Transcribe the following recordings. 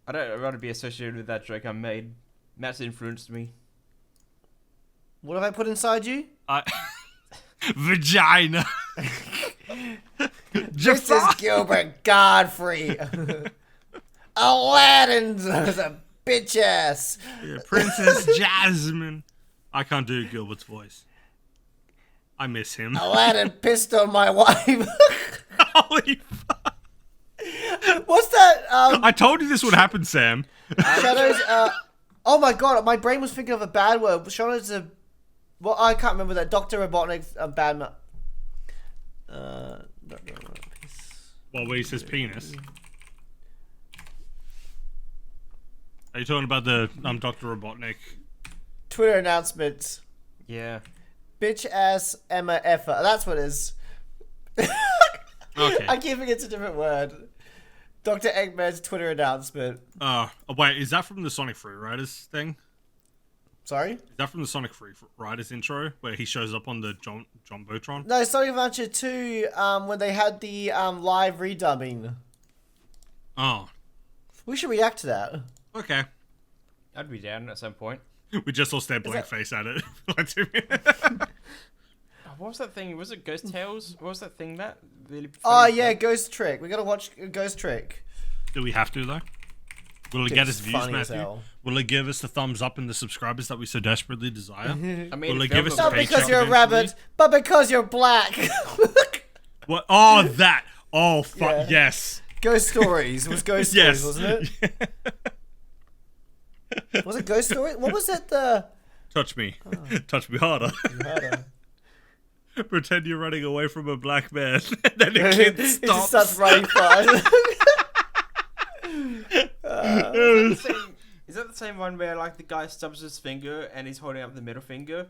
I don't want to be associated with that joke I made. Matt's influenced me. What have I put inside you? Vagina. This is Gilbert Godfrey. Aladdin's a bitch ass. Yeah, Princess Jasmine. I can't do Gilbert's voice. I miss him. Aladdin pissed on my wife. Holy fuck. What's that? I told you this would happen, Sam. Shadows. Oh my god, my brain was thinking of a bad word. Shadows a. Well, I can't remember that. Dr. Robotnik's a bad. Well, where he says penis. Are you talking about the Dr. Robotnik? Twitter announcements. Yeah. Bitch ass Emma Effer. That's what it is. Okay. I keep thinking it's a different word. Dr. Eggman's Twitter announcement. Wait, is that from the Sonic Free Riders thing? Sorry? Is that from the Sonic Free Riders intro where he shows up on the John Botron? No, Sonic Adventure 2, when they had the live redubbing. Oh. We should react to that. Okay. I'd be down at some point. We just all stared blank face at it. Like 2 minutes. What was that thing? Was it Ghost Tales? What was that thing, Matt? Really Oh, funny yeah, stuff? Ghost Trick. We gotta watch Ghost Trick. Do we have to, though? Will it Dude, get it's us views, funny as Matthew? hell. Will it give us the thumbs up and the subscribers that we so desperately desire? I mean, Will it if give us Velma- a Not because Patreon you're a eventually? rabbit, but because you're black. What? Oh, that! Oh, fuck, Yeah. yes! Ghost Stories. It was Ghost Yes! Stories, wasn't it? Was it Ghost Stories? What was it? The... Touch me. Touch me harder. Harder. Pretend you're running away from a black man. And then the kid He just stops. starts running fast. Is that the same one where like the guy stubs his finger and he's holding up the middle finger?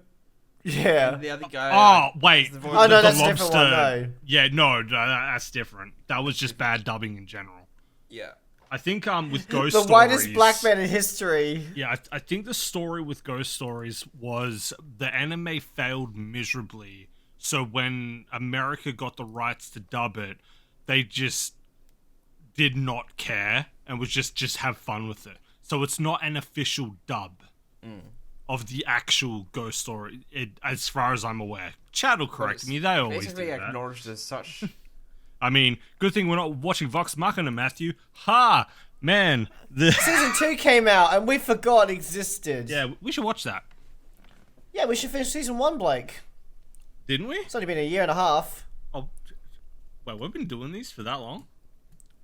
Yeah. And the other guy. Oh, wait. the voice- Oh, no, The that's a different one, no. Yeah, no, that's different. That was just bad dubbing in general. Yeah. I think with Ghost The Stories... whitest black man in history. Yeah, I think the story with Ghost Stories was the anime failed miserably. So when America got the rights to dub it, they just did not care and was just have fun with it. So it's not an official dub of the actual Ghost Story, as far as I'm aware. Chad will correct me. They always do Basically that. acknowledged as such. I mean, good thing we're not watching Vox Machina, Matthew. Ha! Man. Season 2 came out and we forgot it existed. Yeah, we should watch that. Yeah, we should finish season 1, Blake. Didn't we? It's only been a year and a half. Oh, well, we've been doing these for that long.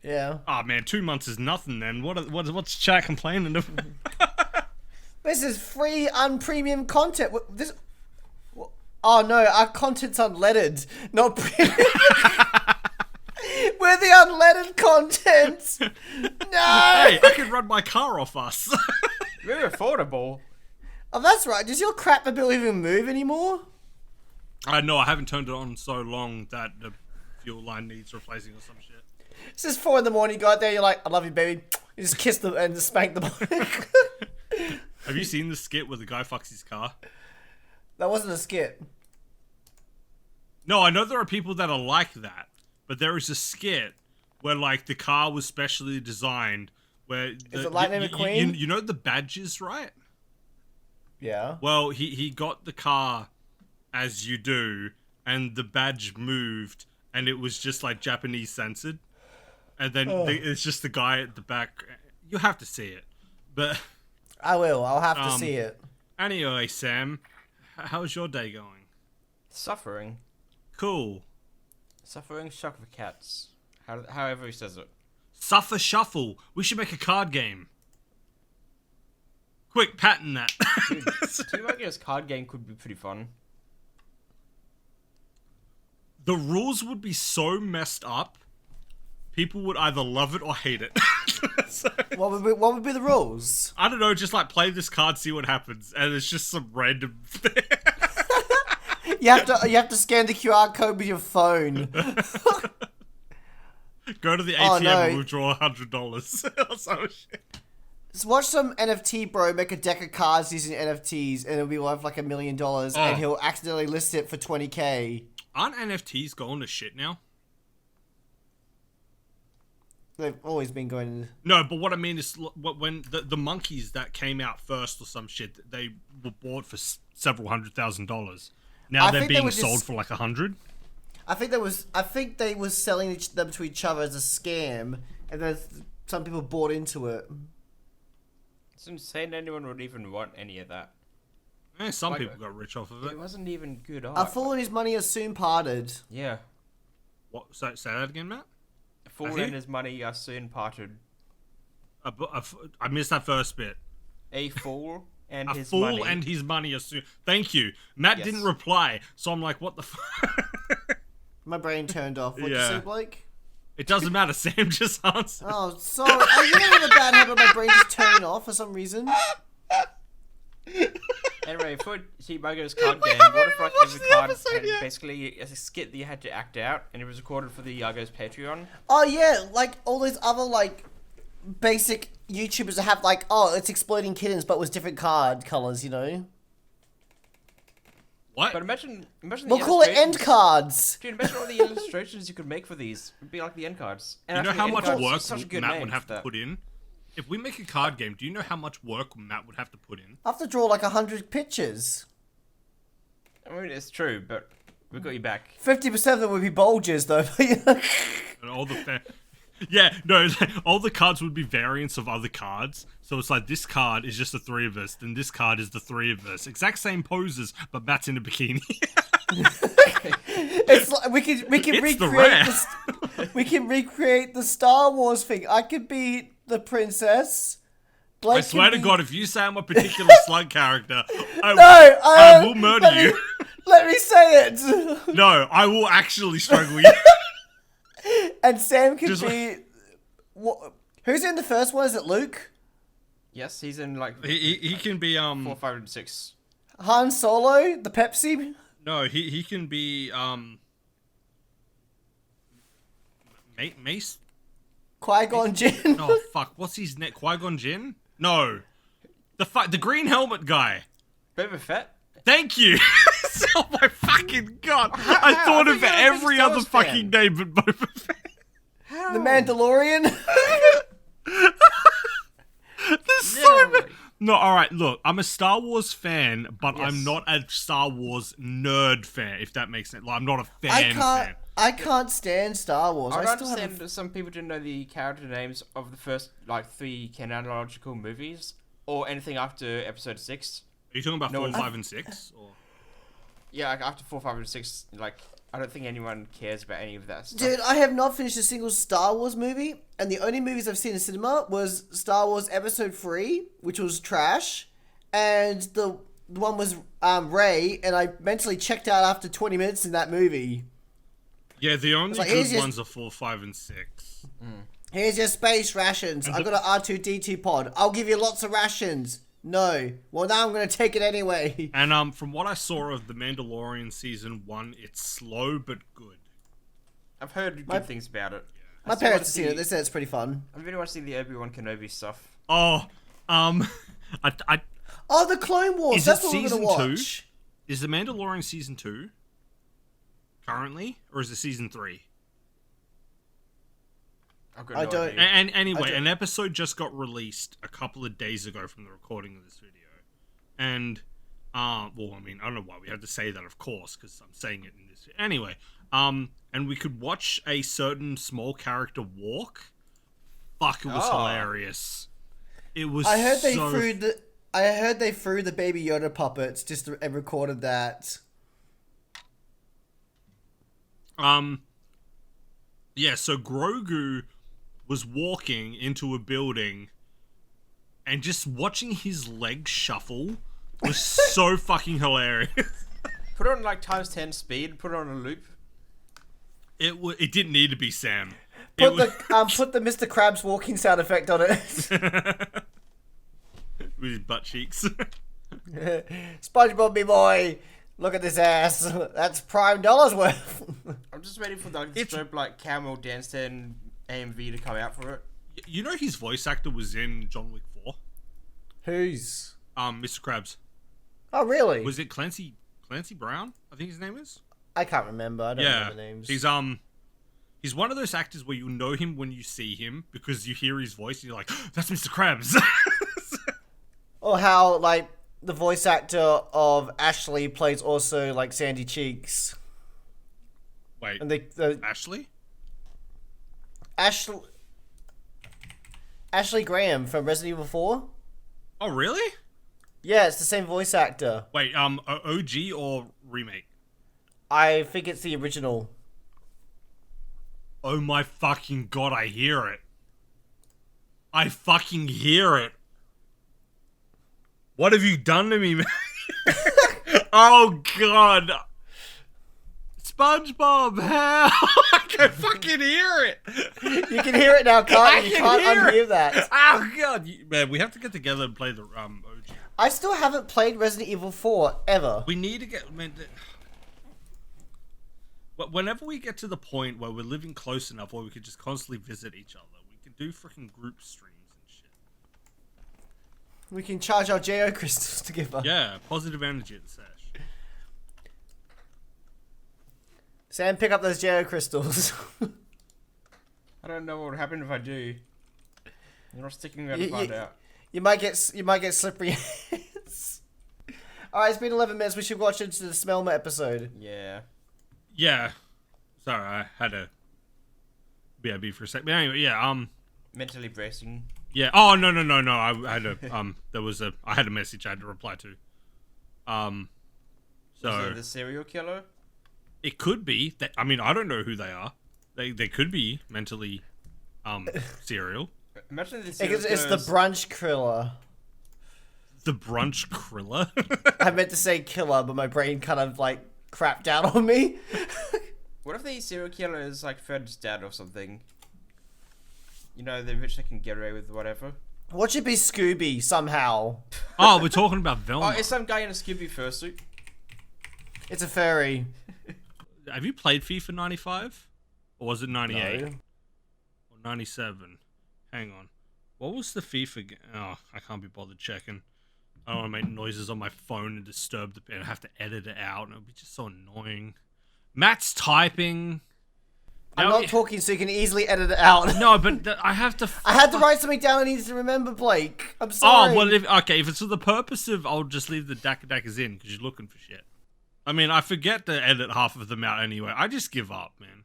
Yeah. Oh man, 2 months is nothing then. What's Chad complaining of? This is free, unpremium content. This. Oh no, our content's unleaded, not premium. We're the unleaded content. No. Hey, I could run my car off us. Very affordable. Oh, that's right. Does your crap bill even move anymore? No, I haven't turned it on so long that the fuel line needs replacing or some shit. It's just 4 a.m. You go out there, you're like, "I love you, baby." You just kiss them and just spank them. Have you seen the skit where the guy fucks his car? That wasn't a skit. No, I know there are people that are like that, but there is a skit where like the car was specially designed where Is it Lightning McQueen? You know the badges, right? Yeah. Well, he got the car as you do, and the badge moved, and it was just like Japanese censored, and then it's just the guy at the back. You have to see it, but I will. I'll have to see it. anyway, Sam, how's your day going? Suffering. Cool. Suffering shock for cats. However he says it. Suffer Shuffle. We should make a card game. Quick, patent that. Dude, Two Monkey's card game could be pretty fun. The rules would be so messed up. People would either love it or hate it. So, What would be the rules? I don't know, just like play this card, see what happens, and it's just some random thing. You have to scan the QR code with your phone. Go to the Oh, ATM no. and withdraw $100 or some shit. Just watch some NFT bro make a deck of cards using NFTs, and it'll be worth like $1 million, and he'll accidentally list it for $20K. Aren't NFTs going to shit now? They've always been going. No, but what I mean is when the monkeys that came out first or some shit, they were bought for several $100,000. Now I they're think they being were sold just- for like 100. I think they was selling them to each other as a scam, and then some people bought into it. It's insane anyone would even want any of that. Some Like, people got rich off of it. It wasn't even good A art. fool and his money are soon parted. Yeah. What? Say that again, Matt. A fool think- and his money are soon parted. I missed that first bit. A fool and A his fool money. and his money are soon. Thank you. Matt Yes. didn't reply, so I'm like, what the fuck? My brain turned off. What'd you Yeah. say, Blake? It doesn't matter. Sam just answered. Oh, sorry. I have a bad habit of my brain just turning off for some reason. Anyway, for Cheap Eigos card game, what if like watched every the card episode had yet. basically a skit that you had to act out, and it was recorded for the Eigos Patreon? Oh yeah, like all those other like basic YouTubers that have like, oh, it's exploding kittens, but with different card colors, you know. What? But imagine the We'll call it end illustrations- cards. Dude, imagine all the illustrations you could make for these. It'd be like the end cards. And You know actually, how end much cards are work such a good Matt name would have for to that. put in? If we make a card game, do you know how much work Matt would have to put in? I have to draw like 100 pictures. I mean, it's true, but we got you back. 50% of them would be bulges, though. You know? And all the yeah, no, all the cards would be variants of other cards. So it's like this card is just the three of us, then this card is the three of us. Exact same poses, but Matt's in a bikini. It's like we can It's the recreate we can recreate the Star Wars thing. I could be the princess. Blake I swear to can be- God, if you say I'm a particular slug character, I will murder let you. Me, let me say it. No, I will actually strangle you. And Sam could Just be. Who's in the first one? Is it Luke? Yes, he's in like He can be 4, 5, and 6. Han Solo, the Pepsi. no, he can be Mace. Qui-Gon Jinn. No, fuck. What's his name? Qui-Gon Jinn? No, the green helmet guy. Boba Fett. Thank you. Oh my fucking God! I how? thought I of thought you were a big every Star other Wars fucking fan. name but Boba Fett. How? The Mandalorian. There's so many. Literally. No, all right. Look, I'm a Star Wars fan, but Yes. I'm not a Star Wars nerd fan. If that makes sense, like, I'm not a fan. fan. I can't stand Star Wars. I I don't still understand haven't. that some people didn't know the character names of the first like 3 canonological movies or anything after Episode 6. Are you talking about No 4, one- 5, and 6? Or... Yeah, like after 4, 5, and 6, like I don't think anyone cares about any of that stuff. Dude, I have not finished a single Star Wars movie, and the only movies I've seen in cinema was Star Wars Episode 3, which was trash, and the one was Rey, and I mentally checked out after 20 minutes in that movie. Yeah, the only like, good here's your- ones are 4, 5, and 6. Here's your space rations. I got an R2-D2 pod. I'll give you lots of rations. No. Well, now I'm going to take it anyway. And from what I saw of The Mandalorian Season 1, it's slow but good. I've heard good My- things about it. My parents have seen it. They said it's pretty fun. I really want to see the Obi-Wan Kenobi stuff. Oh, I Oh, the Clone Wars. Is That's it what we're going season to 2? watch. Is The Mandalorian Season 2 currently? Or is it Season 3? I've got I no don't- idea. And anyway, Okay. an episode just got released a couple of days ago from the recording of this video. And, well, I mean, I don't know why we had to say that, of course, because I'm saying it in this. Anyway, and we could watch a certain small character walk. Fuck, it was Oh. hilarious. It was I heard they so threw the. I heard they threw the Baby Yoda puppets just and recorded that. Yeah, so Grogu was walking into a building and just watching his legs shuffle was so fucking hilarious. Put it on like times 10 speed. Put it on a loop. It didn't need to be Sam. Put the Mr. Krabs walking sound effect on it. With his butt cheeks. SpongeBob, me boy, look at this ass. That's prime dollars worth. I'm just waiting for like the It's- strobe like camel dance 10 AMV to come out for it. You know his voice actor was in John Wick 4? Who's? Mr. Krabs. Oh, really? Was it Clancy Brown? I think his name is? I can't remember. I don't Yeah. remember names. He's He's one of those actors where you know him when you see him because you hear his voice and you're like, that's Mr. Krabs. Or how, like, the voice actor of Ashley plays also, like, Sandy Cheeks. Wait, And the Ashley? Ashley Graham from Resident Evil 4? Oh, really? Yeah, it's the same voice actor. Wait, OG or remake? I think it's the original. Oh my fucking god, I hear it. I fucking hear it. What have you done to me, man? Oh god. SpongeBob, how? I can fucking hear it. You can hear it now, can't you? You can't unhear that. Oh god, man, we have to get together and play the OG. I still haven't played Resident Evil 4 ever. We need to get, man. Whenever we get to the point where we're living close enough where we can just constantly visit each other, we can do freaking group streams and shit. We can charge our Geo crystals together. Yeah, positive energy at the sesh. Sam, pick up those Geo crystals. I don't know what would happen if I do. You're not sticking around to find out. You might get slippery hands. Alright, it's been 11 minutes. We should watch into the Smelma episode. Yeah. Yeah. Sorry, I had a BIB for a sec. But anyway, yeah, Mentally bracing. yeah. Oh no. I had a I had a message I had to reply to. Is So it the serial killer? it could be that, I mean, I don't know who they are. They could be mentally serial. Imagine the serial It's the killer's- brunch kriller. The brunch kriller. I meant to say killer, but my brain kind of like crapped out on me. What if the serial killer is like Fred's dad or something? You know, the rich they can get away with whatever. What should be Scooby somehow? Oh, we're talking about Velma. Oh, it's some guy in a Scooby fursuit. It's a furry. Have you played FIFA 95? Or was it 98? No. Or 97? Hang on. What was the FIFA game? Oh, I can't be bothered checking. I don't want to make noises on my phone and disturb the... and have to edit it out. And it'll be just so annoying. Matt's typing. I'm Now not talking so you can easily edit it out. No, but I have to... I had to write something down I needed to remember, Blake. I'm sorry. Oh, well, if it's for the purpose of... I'll just leave the Dakas in because you're looking for shit. I mean, I forget to edit half of them out anyway. I just give up, man.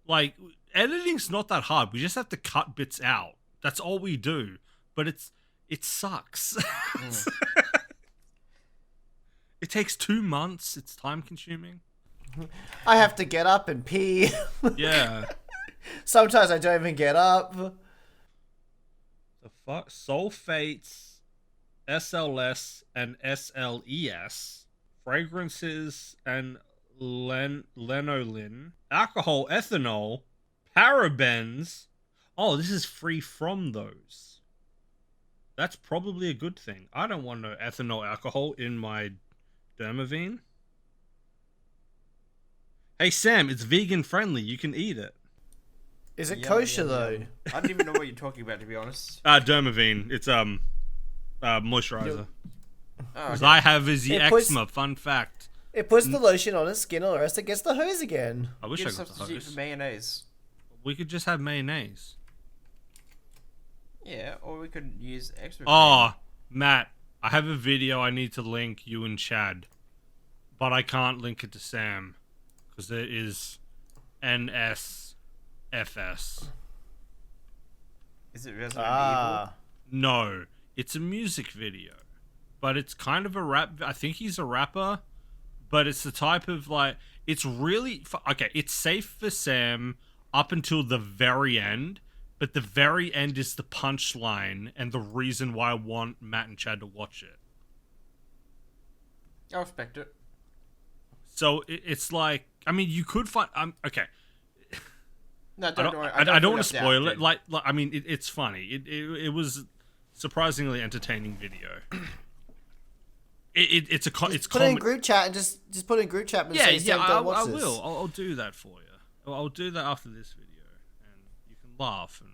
Like, editing's not that hard. We just have to cut bits out. That's all we do. But it sucks. It takes 2 months. It's time consuming. I have to get up and pee. Yeah. Sometimes I don't even get up. The fuck? Sulfates, SLS, and SLES, fragrances, and lanolin, alcohol, ethanol, parabens. Oh, this is free from those. That's probably a good thing. I don't want no ethanol alcohol in my Dermavine. Hey Sam, it's vegan friendly. You can eat it. Is it Yum, kosher yum, though? yum. I don't even know what you're talking about, to be honest. Dermavine. It's moisturizer. Oh, Because okay. I have Izzy It puts- eczema. Fun fact. It puts the lotion on his skin or else it gets the hose again. I wish Good I got the substitute for hose. mayonnaise. We could just have mayonnaise. Yeah, or we could use extra. Oh, Matt, I have a video I need to link you and Chad, but I can't link it to Sam because it is NSFS. Is it Resident Ah. No, it's a music video, but it's kind of a rap. I think he's a rapper, but it's the type of like it's really okay. It's safe for Sam up until the very end. But the very end is the punchline and the reason why I want Matt and Chad to watch it. Evil? I respect it. So it's like, I mean, you could find. Okay, No, I don't. don't. worry. I don't want to feel left spoil out, it. dude. Like I mean, it's funny. It was surprisingly entertaining video. It's Put it in comedy. group chat and just put it in group chat and Yeah, say, yeah, Sam, don't watch I this. will. I'll do that for you. I'll do that after this video, and you can laugh and.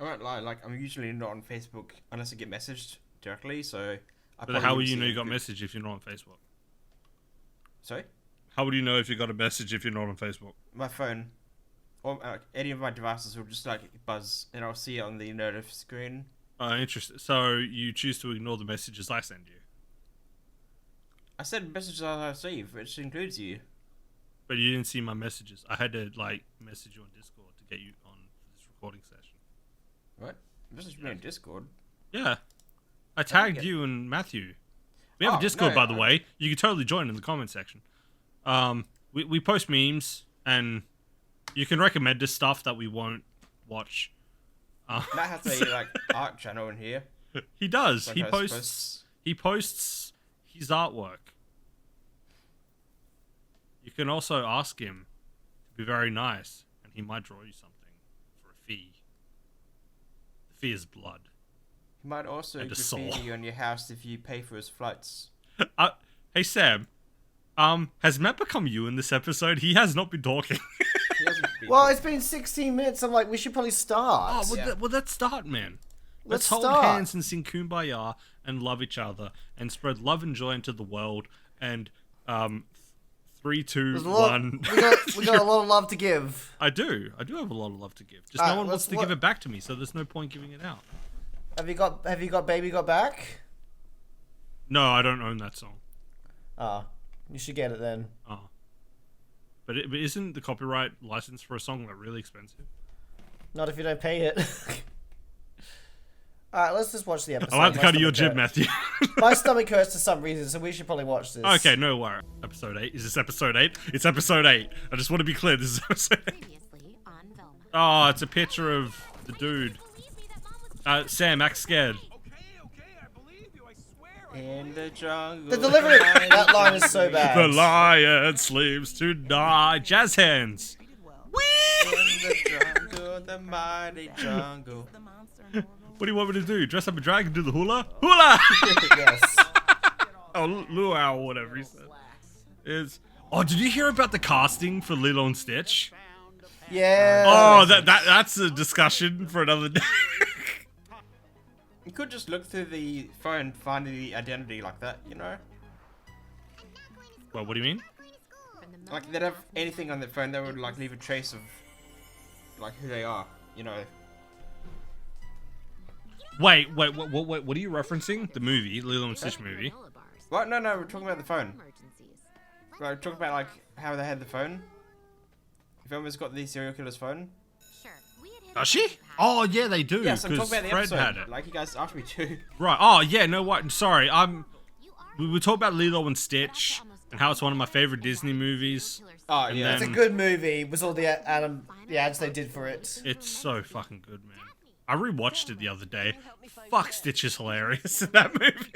I won't lie. Like, I'm usually not on Facebook unless I get messaged directly. So. But how would you know you got a message if you're not on Facebook? Sorry. How would you know if you got a message if you're not on Facebook? My phone. or any of my devices will just like buzz, and I'll see it on the notif screen. Interesting. So you choose to ignore the messages I send you, I said messages I receive, which includes you. but you didn't see my messages. I had to like message you on Discord to get you on for this recording session. What? Message me on Discord. Yeah, I tagged get- you and Matthew. We have a Oh, Discord, no, by the way. You can totally join in the comment section. We post memes, and you can recommend us stuff that we won't watch. Matt has a like art channel in here. He does. Like He I posts. He posts his artwork. You can also ask him to be very nice, and he might draw you something for a fee. The fee is blood. He might also And a soul. graffiti on your house if you pay for his flights. Hey Sam, has Matt become you in this episode? He has not been talking. He doesn't be- Well, it's been 16 minutes. I'm like, we should probably start. Yeah. Let's start, man. Let's hold start. hands and sing Kumbaya and love each other and spread love and joy into the world. And 3, 2, There's a lot, 1. we got a lot of love to give. I do have a lot of love to give. Just Alright, no one wants let's- to give it back to me, so there's no point giving it out. Have you got Baby Got Back? No, I don't own that song. Ah, you should get it then. Oh. But isn't the copyright license for a song like really expensive? Not if you don't pay it. Alright, let's just watch the episode. I'll have to My cut to your stomach jib, hurts. Matthew. My stomach hurts for some reason, so we should probably watch this. Okay, no worry. Episode 8. Is this episode 8? It's episode 8. I just want to be clear. This is episode 8. Previously on Velma. Oh, it's a picture of the dude. Sam, act scared. In the jungle. The delivery. That line is so bad. The lion sleeps tonight. Jazz hands. In the jungle, the mighty jungle. What do you want me to do? Dress up a dragon, do the hula? Hula! Yes. Oh, luau or whatever he said. Oh, did you hear about the casting for Lilo and Stitch? Yeah. Oh, that's a discussion for another day. You could just look through the phone, find the identity like that, you know? Well, what do you mean? Like, they'd have anything on their phone that would, like, leave a trace of, like, who they are, you know? Wait, what are you referencing? The movie, Lilo and Stitch movie. What? No, we're talking about the phone. Like, we're talking about, like, how they had the phone. Velma's got the serial killer's phone. Does she? Oh, yeah, they do. Yes, I'm talking Because about the Fred episode. had it. Like, you guys asked me to. Right. Oh, yeah, no, what? Sorry. We were talking about Lilo and Stitch and how it's one of my favorite Disney movies. Oh, And yeah. It's a then- good movie. Was all the ads they did for it. It's so fucking good, man. I rewatched it the other day. Fuck, Stitch is hilarious in that movie.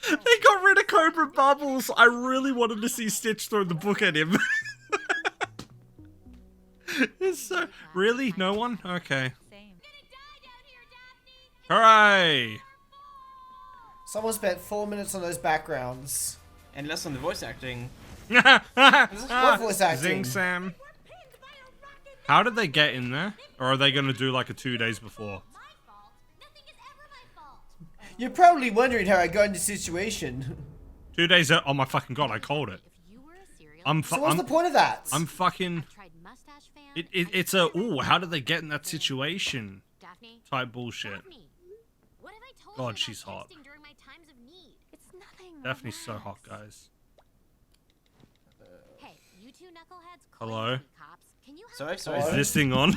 They got rid of Cobra Bubbles. I really wanted to see Stitch throw the book at him. It's so... Really? No one? Okay. Hooray! Someone spent 4 minutes on those backgrounds. And less on the voice acting. What voice acting? Zing Sam. How did they get in there? Or are they going to do like a 2 days before? You're probably wondering how I got in this situation. 2 days... Oh my fucking god, I called it. So what's the point of that? I'm fucking... It's a... Ooh, how did they get in that situation? Type bullshit. God, she's hot. Daphne's so hot, guys. Hello? Sorry? Hello? Is this thing on?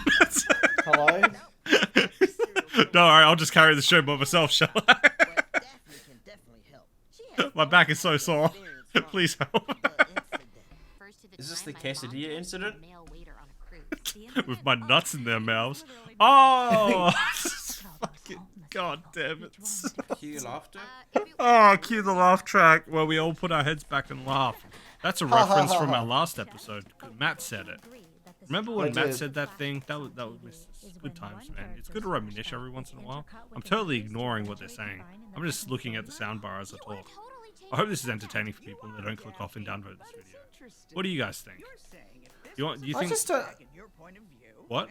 Hello? Don't worry, I'll just carry the show by myself, shall I? My back is so sore. Please help. Is this the quesadilla incident? With my nuts in their mouths. Oh! Fucking god damn it. Cue laughter? Oh, cue the laugh track where we all put our heads back and laugh. That's a reference from our last episode. Matt said it. Remember when I Matt did. said that thing? That was good times, man. It's good to reminisce every once in a while. I'm totally ignoring what they're saying. I'm just looking at the soundbar as I talk. I hope this is entertaining for people and they don't click off and downvote this video. What do you guys think? Do you I think just don't... what?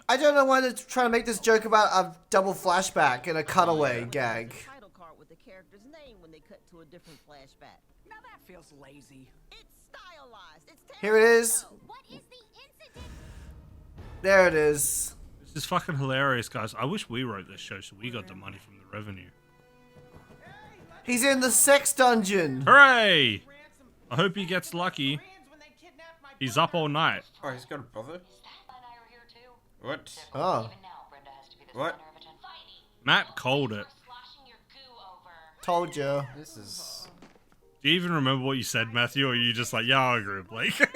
I don't know why they're trying to make this joke about a double flashback and a cutaway gag. Title card with the character's name when they cut to a different flashback. Now that feels lazy. It's stylized. It's Here it is. What is the There it is. This is fucking hilarious, guys. I wish we wrote this show so we got the money from the revenue. He's in the sex dungeon. Hooray! I hope he gets lucky. He's up all night. Oh, he's got a brother? What? Oh. What? Matt called it. Told you. This is... Do you even remember what you said, Matthew, or are you just like, yeah, I agree with Blake?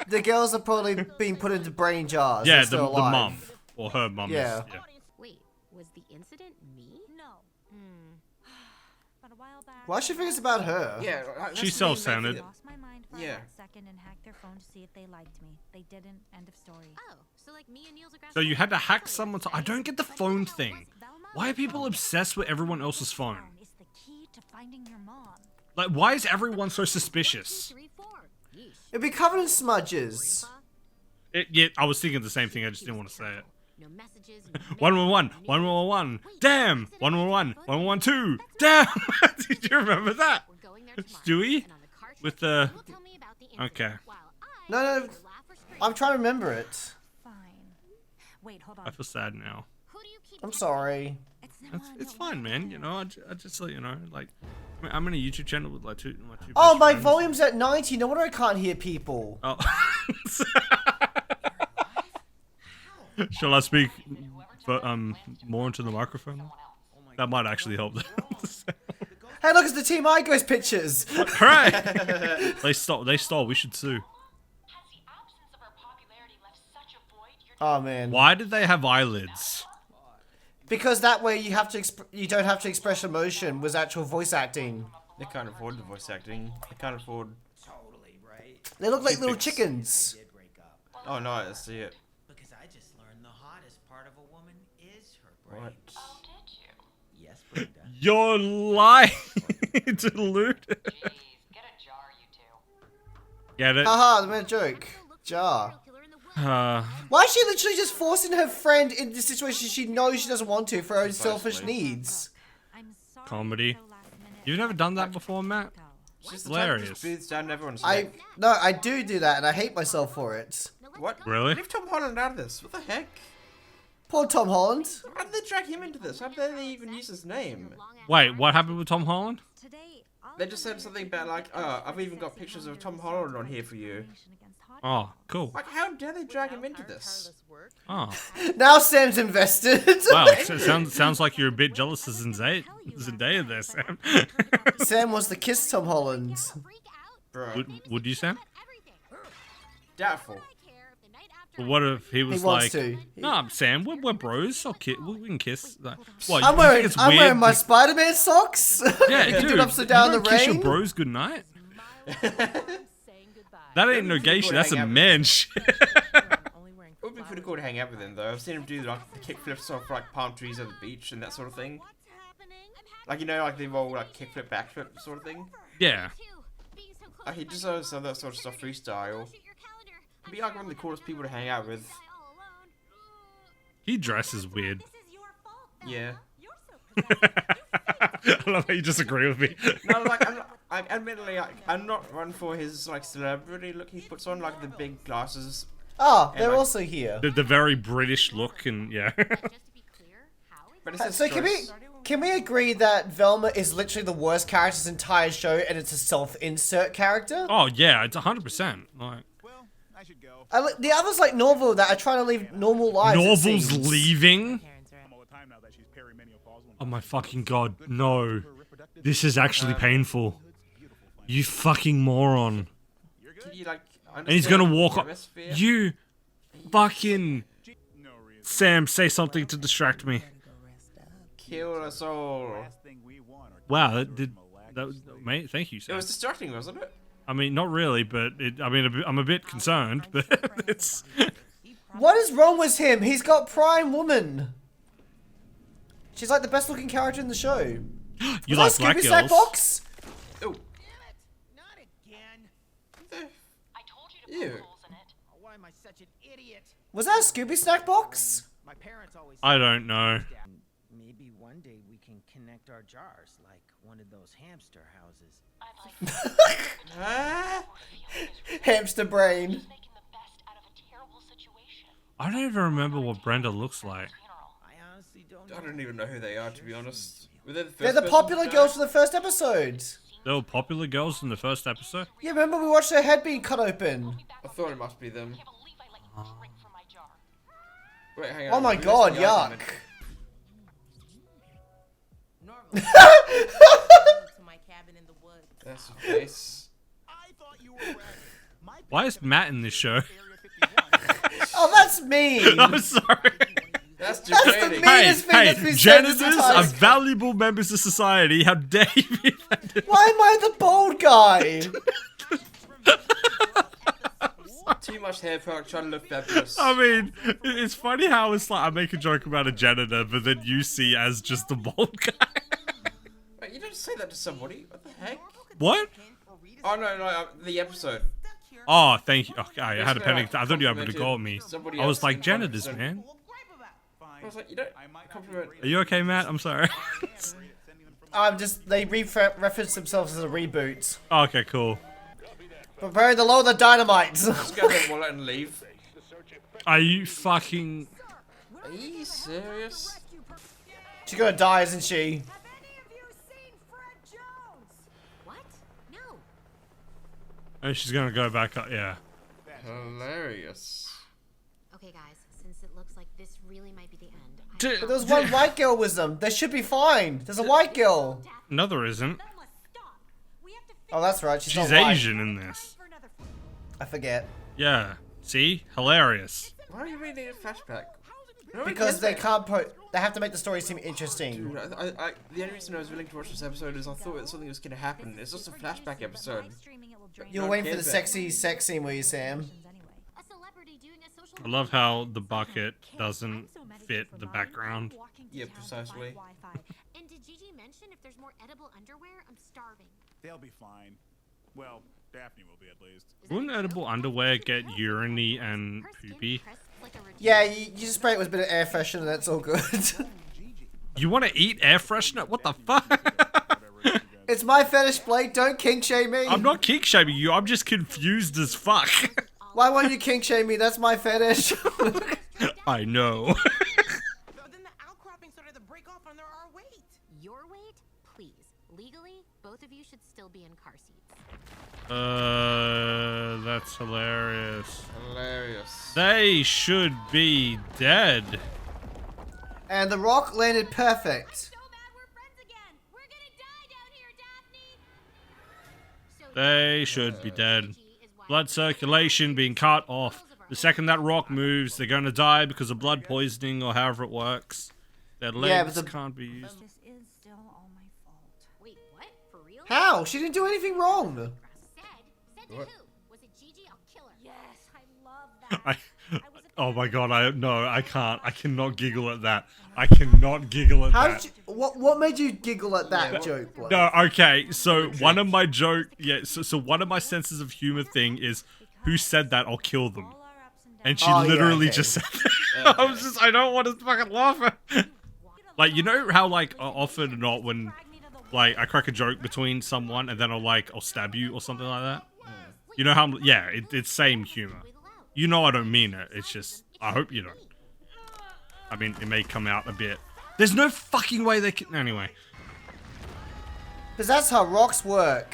The girls are probably being put into brain jars. Yeah, They're the still alive. mum. Or her mum. Yeah. Yeah. Wait, was the incident me? No. But a while back. Why she think it's about her? Yeah, that's She's the main self-centered. thing. Lost my mind for a Yeah. hot second and hacked their phone to see if they liked me. They didn't. End of story. Oh, so like me and Neil's a So you had to hack someone's... I don't get the phone thing. Why are people obsessed with everyone else's phone? Is the key to finding your mom. Like, why is everyone so suspicious? It'd be covered in smudges. Yeah, I was thinking the same thing, I just didn't want to say it. No messages. 111, 111, damn! 111, 112, damn! Did you remember that? Stewie? With the... Okay. No, I'm trying to remember it. Fine. Wait, hold on. I feel sad now. I'm sorry. It's fine, man. You know, I just let you know, like, I'm in a YouTube channel with like two Oh, best my friends. volume's at 90. No wonder I can't hear people. Oh. Shall I speak more into the microphone? That might actually help. Hey, look, it's the Team Eigos pictures. Hooray! They stole. We should sue. Oh man. Why did they have eyelids? Because that way you have to you don't have to express emotion with actual voice acting. They can't afford the voice acting. They can't afford... They look like little chickens. Oh no, I see it. Because I just learned the hottest part of a woman is her brain. What? Oh, did you? Yes, Brenda. You're lying, Deluded. Jeez, get a jar, you two. Get it? Haha, the man joke. Jar. Why is she literally just forcing her friend in this situation she knows she doesn't want to for her own selfish needs? I'm sorry Comedy. so last minute. You've never done that before, Matt? She's the type that Hilarious. just breathes down everyone's I neck. no, I do that, and I hate myself for it. What? Really? Leave Tom Holland out of this. What the heck? Poor Tom Holland. How did they drag him into this? How did they even use his name? Wait, what happened with Tom Holland? Today, all They just said something about like, oh, I've even got pictures of Tom Holland on here for you. Oh, cool. Like, how dare they drag him into this? Oh, Now Sam's invested. wow. So it sounds like you're a bit jealous of Zendaya there, Sam. Sam wants to kiss Tom Holland. Bro, Would you, Sam? doubtful. But what if he was wants like, to. "Nah, Sam, we're bros. We can kiss." Like, what, I'm you wearing think it's I'm weird? wearing my Spider-Man socks. Yeah, You dude. do it upside down you in don't the kiss rain. your bros goodnight. That ain't no gay shit. That's a man shit. It would be pretty cool to hang out with him though. I've seen him do like the kickflips off like palm trees at the beach and that sort of thing. Like, you know, like the whole like kickflip, backflip sort of thing. Yeah. Like, he just does some of that sort of stuff freestyle. He'd be like one of the coolest people to hang out with. He dresses weird. Yeah. I love how you disagree with me. No, like, admittedly, I'm not one for his like celebrity look he puts on, like the big glasses. Oh, they're like- also here. The very British look and yeah. But it's his So can we agree that Velma is literally the worst character in this entire show, and it's a self-insert character? Oh yeah, it's 100%. Like Well, I should go. The others like Norval that are trying to live normal lives. it Norval's seems. leaving. All the time now that she's perimenopausal. Oh my fucking god, no. This is actually painful. You fucking moron. Can you, like, And he's gonna walk the up. atmosphere? You fucking No reason. Sam, say something to distract me. Kill us all. Last thing we want are Wow, that did. That was, mate, thank you, It Sam. was distracting, wasn't it? I mean, not really, but I'm a bit concerned, but it's. What is wrong with him? He's got prime woman. She's like the best looking character in the show. You Was like that black Scooby Snack girls? Box? Oh, Not again. I told you to ew. put holes in it. Oh, why am I such an idiot? Was that a Scooby Snack Box? My parents always. I don't know. Maybe one day we can connect our jars like one of those hamster houses. I'd like Ah? Hamster brain. making the best out of a terrible situation. I don't even remember what Brenda looks like. I honestly don't I know. don't even know who they are, to be honest. Were they the first They're the person popular to die? girls from the first episode. They were popular girls in the first episode. Yeah, remember we watched their head being cut open. I thought it must be them. Can't believe I let you drink from my jar. Wait, hang Oh on. my we missed god, the yuck. argument. Normally, to my cabin in the woods. That's a face. I thought you were bragging. My Why is Matt in this show? Area 51. Oh, that's mean. I'm sorry. That's That's the degrading. meanest thing that's been said this janitors entire- are valuable members of society. How dare you be offended? Why am I the bald guy? Too much hair product trying to look fabulous. I mean, it's funny how it's like I make a joke about a janitor, but then you see as just the bald guy. Wait, you don't say that to somebody. What the heck? What? Oh no, the episode. Oh, thank you. Okay, I Yes, had a no, panic. I I thought you were able to complimented call me. somebody I was else like, in janitors, 100%. man. I was like, you don't compliment. Are you okay, Matt? I'm sorry. They reference themselves as a reboot. Okay, cool. Prepare the load of dynamite. Just go ahead, wallet, and leave. Are you fucking... Are you serious? She's gonna die, isn't she? What? No. Oh, she's gonna go back up, yeah. Hilarious. Okay, guys, since it looks like this really might be the end. Dude, But there was one white girl with them. They should be fine. There's a white girl. No, there isn't. Oh, that's right. She's She's not white. Asian in this. I forget. Yeah. See? Hilarious. Why are you reading a flashback? No one Because cares they about- can't put. They have to make the story seem interesting. Dude, the only reason I was willing to watch this episode is I thought that something was going to happen. It's just a flashback episode. You were No one waiting for the cares sexy sex scene, were you, Sam? A celebrity doing a social I love how the bucket doesn't fit the background. Yeah, precisely. And did Gigi mention if there's more edible underwear? I'm starving. They'll be fine. Well, Daphne will be at least. Wouldn't edible underwear get uriny and Her skin poopy? crisps like a routine. Yeah, you just spray it with a bit of air freshener and that's all good. You want to eat air freshener? What the fuck? It's my fetish, Blake. Don't kink shame me. I'm not kink shaming you. I'm just confused as fuck. Why won't you kink shame me? That's my fetish. I know. But then the outcropping started to break off under our weight. Your weight? Please. Legally, both of you should still be in car seats. That's hilarious. Hilarious. They should be dead. And the rock landed perfect. So bad we're friends again. We're gonna die down here, Daphne. So They should be dead. Blood circulation being cut off. The second that rock moves, they're gonna die because of blood poisoning or however it works. Their Yeah, legs but the- can't be used. This is still all my fault. Wait, what? For real? How? She didn't do anything wrong. Said to What? who? Was it Gigi? I'll kill her. Yes, I love that. I, oh my god, I can't. I cannot giggle at that. I cannot giggle at How that. did you? What made you giggle at that joke, Blake? No, okay, so one of my so one of my senses of humor thing is who said that I'll kill them. All our ups and And downs. she Oh, yeah, literally okay. just said that. I don't want to fucking laugh at Like, you know how, like, often or not when, like, I crack a joke between someone and then I'll stab you or something like that? You know how, yeah, it's same humor. You know I don't mean it, it's just, I hope you don't. I mean, it may come out a bit. There's no fucking way they can, anyway. Because that's how rocks work.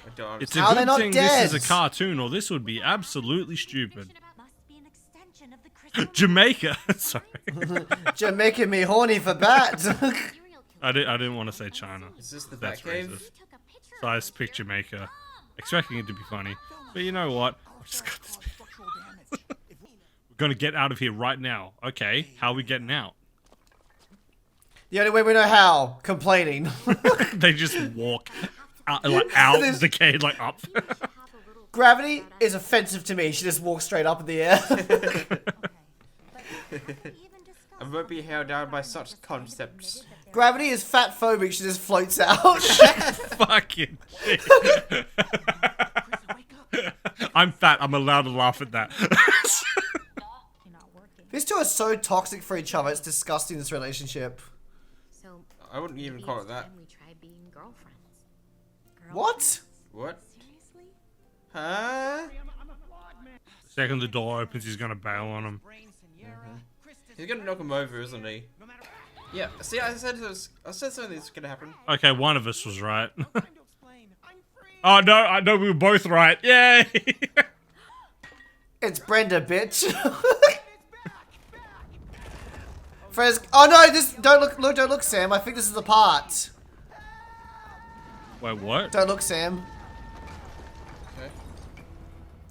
I don't It's a How are they good not thing dead? this is a cartoon or this would be absolutely stupid. Must be an extension of the crystal. Jamaica! Sorry. You're making me horny for bat. I didn't want to say China. Is this the That's Batcave? racist. So I just picked Jamaica, expecting it to be funny. But you know what? I've just got this. We're gonna get out of here right now. Okay, how are we getting out? The only way we know how. Complaining. They just walk out, like out There's- the cave, like up. Gravity is offensive to me. She just walks straight up in the air. I won't be held down by such concepts. Gravity is fat phobic. She just floats out. Fucking shit. I'm fat. I'm allowed to laugh at that. You're not working. These two are so toxic for each other. It's disgusting, this relationship. So I wouldn't even call it that. we try being girlfriends. What? What? Seriously? Huh? Second the door opens, he's gonna bail on him. He's gonna knock him over, isn't he? Yeah. See, I said something was gonna happen. Okay, one of us was right. Oh no, I know we were both right. Yay! It's Brenda, bitch. Fred's. Oh no! This don't look, Sam. I think this is the part. Wait, what? Don't look, Sam. Okay.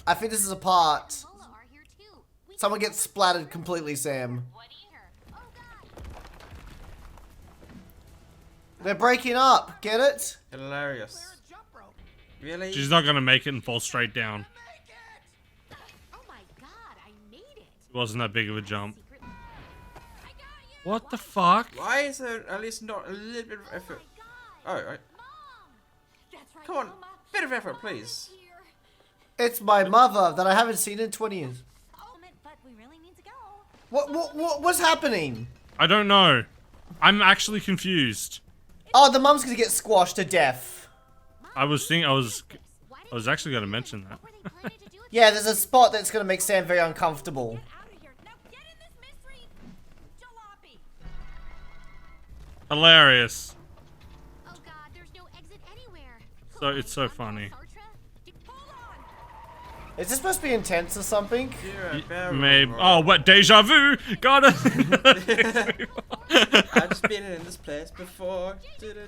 I think this is a part. Lola are here too. We Someone gets splattered completely, Sam. what here? Oh god. They're breaking up. Get it? Hilarious. Really? She's not gonna make it and fall straight down. Oh my god, I made it. It wasn't that big of a jump. Secret. I got you. What the fuck? Why is there at least not a little bit of effort? Oh, right. Mom. That's right. Come on, Velma. bit of effort, please. Here. It's my mother that I haven't seen in 20 years. But we really need to go. What's happening? I don't know. I'm actually confused. Oh, the mum's gonna get squashed to death. I was actually gonna mention that. What were they planning to do with Yeah, there's a spot that's gonna make Sam very uncomfortable. Out of here. Now get in this mystery jalopy. Hilarious. Oh god, there's no exit anywhere. So it's so funny. Hold on. Is this supposed to be intense or something? Maybe. Oh, what? Deja vu. Got it. I've just been in this place before. Sunlight.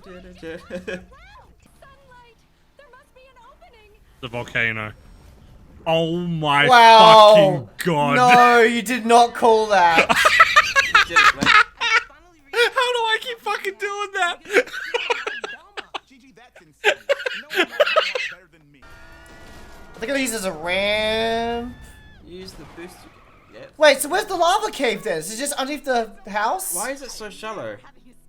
There must be an opening. The volcano. Oh my Wow. fucking god. No, you did not call that. How do I keep fucking doing that? Gigi, that's insane. No one knows that better than me. They're gonna use it as a ramp. Use the booster. Yeah. Wait, so where's the lava cave then? Is it just underneath the house? Why is it so shallow?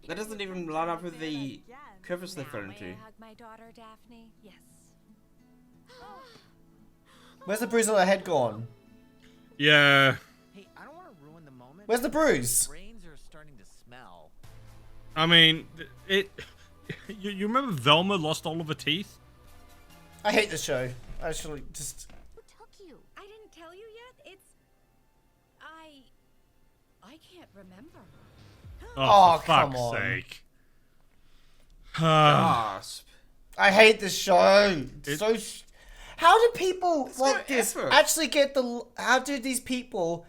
That doesn't even line up with the crevice they fell into. Hug my daughter, Daphne. Yes. Where's the bruise on her head gone? Yeah. Hey, I don't want to ruin the moment. Where's the bruise? Brains are starting to smell. I mean, it. You remember Velma lost all of her teeth? I hate this show. Actually, just. Who took you? I didn't tell you yet. It's. I can't remember. Oh, For come fuck's on. sake. Gasp. I hate this show. How do people no like this effort. actually get the? How do these people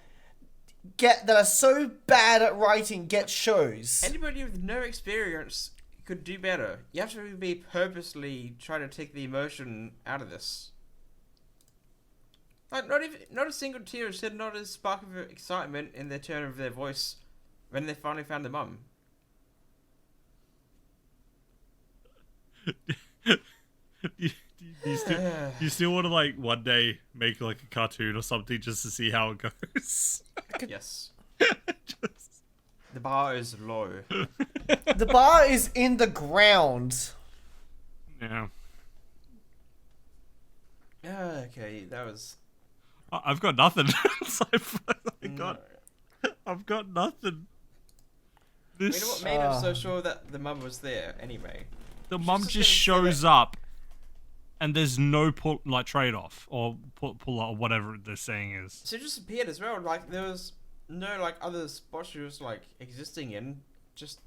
get that are so bad at writing get shows? Anybody with no experience could do better. You have to be purposely trying to take the emotion out of this. Like, not a single tear shed, not a spark of excitement in the tone of their voice when they finally found their mum. You still want to like one day make like a cartoon or something just to see how it goes? Yes. The bar is low. The bar is in the ground. Yeah. Okay, that was. I've got nothing. I've got nothing. You This know what made him so sure that the mum was there anyway? the mum just just gonna say shows up, and there's no trade off or pull or whatever the saying is. She just appeared as well. Like there was no like other spot she was like existing in. Just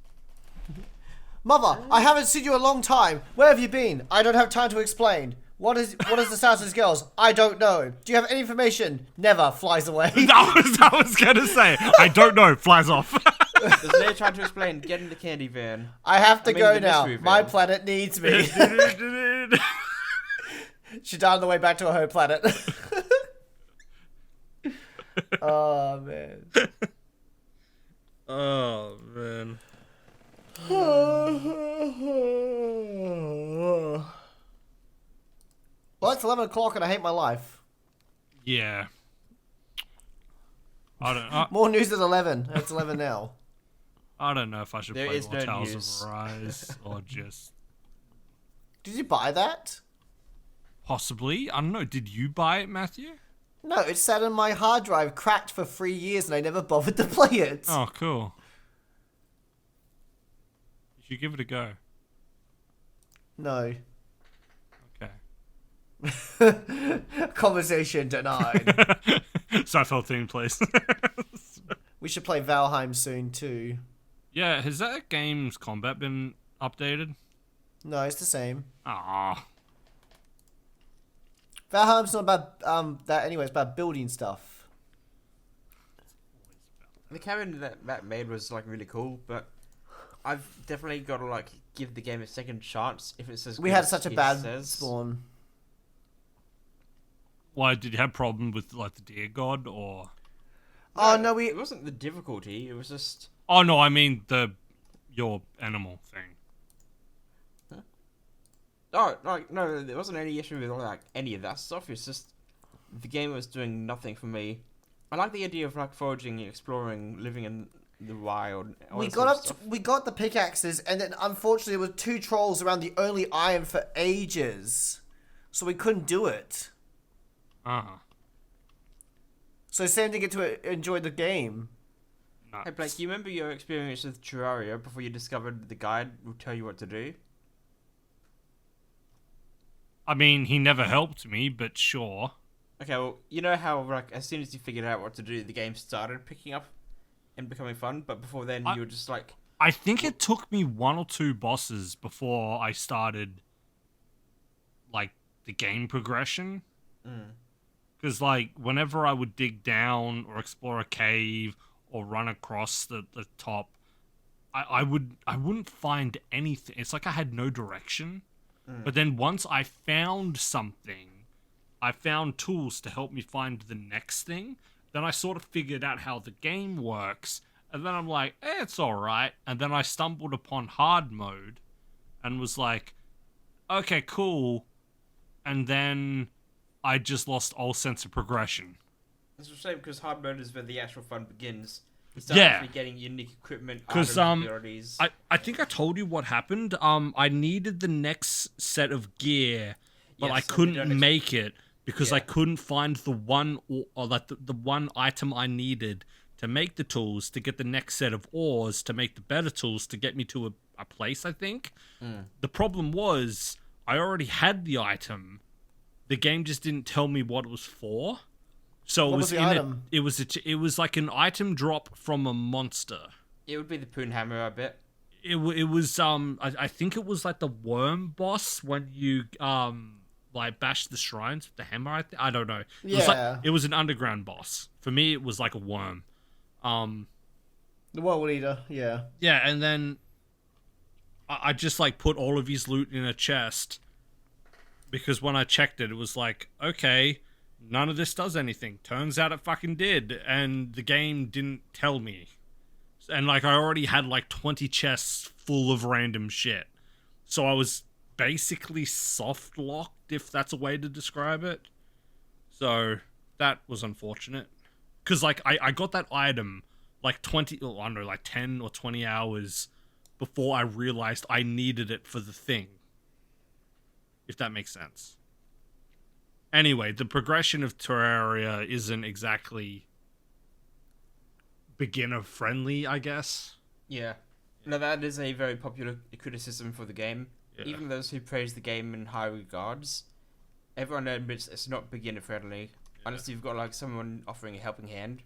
Mother, I haven't seen you in a long time. Where have you been? I don't have time to explain. What is the status of these girls? I don't know. Do you have any information? Never. Flies away. I was gonna say. I don't know. Flies off. there's no trying to explain. Get in the candy van. I have to I mean, go the now. mystery My van. planet needs me. She died on the way back to her home planet. Oh man. Oh man. Well, it's 11 o'clock and I hate my life. Yeah. I More news at 11. It's 11 now. don't know if I should There play is more no Tales news. of Arise or just Did you buy that? possibly. I don't know. Did you buy it, Matthew? No, it sat on my hard drive, cracked for 3 years, and I never bothered to play it. Oh, cool. You should give it a go. No. Okay. Conversation denied. Seinfeld theme, please. We should play Valheim soon too. Yeah, has that game's combat been updated? No, it's the same. Ah. Valheim's not about that anyway. It's about building stuff. The cabin that Matt made was like really cool, but I've definitely got to like give the game a second chance if it's as We good had as such a it bad says. spawn. Why, did you have problem with like the deer god or? Oh no, It wasn't the difficulty. It was just. Oh no, I mean your animal thing. Oh, like no, there wasn't any issue with like any of that stuff. It's just the game was doing nothing for me. I like the idea of like foraging, exploring, living in the wild. all We that got sort of up. stuff. We got the pickaxes, and then unfortunately, there were 2 trolls around the only iron for ages, so we couldn't do it. So Sam didn't get to enjoy the game. Nuts. Hey Blake, you remember your experience with Terraria before you discovered the guide would tell you what to do? I mean, he never helped me, but sure. Okay, well, you know how like as soon as you figured out what to do, the game started picking up and becoming fun, but before then you were just like. I think it took me 1 or 2 bosses before I started, like, the game progression. Because, like, whenever I would dig down or explore a cave or run across the top, I wouldn't find anything. It's like I had no direction. But then once I found something, I found tools to help me find the next thing. Then I sort of figured out how the game works. And then I'm like, it's alright. And then I stumbled upon hard mode and was like, okay, cool. And then I just lost all sense of progression. It's a shame because hard mode is where the actual fun begins. You start Yeah. actually getting unique equipment, Because items, abilities. I think I told you what happened. I needed the next set of gear, but Yes, I and we couldn't don't make it because I Yeah. couldn't find the one or like the one item I needed to make the tools to get the next set of ores to make the better tools to get me to a place. I think the problem was I already had the item. The game just didn't tell me what it was for. So What it was was the in item? it was like an item drop from a monster. It would be the Poon Hammer, I bet. It was I think it was like the worm boss when you like bash the shrines with the hammer. I don't know. It was Yeah. it was an underground boss. For me, it was like a worm. The World Eater, yeah. Yeah, and then I just like put all of his loot in a chest because when I checked it, it was like, okay, none of this does anything. Turns out it fucking did, and the game didn't tell me. And like I already had like 20 chests full of random shit. So I was basically soft locked, if that's a way to describe it. So that was unfortunate. Cause like I got that item like 20, I don't know, like 10 or 20 hours before I realized I needed it for the thing. If that makes sense. Anyway, the progression of Terraria isn't exactly beginner friendly, I guess. Yeah. No, that is a very popular criticism for the game. Yeah. Even those who praise the game in high regards, everyone admits it's not beginner friendly. Unless you've got like someone offering a helping hand.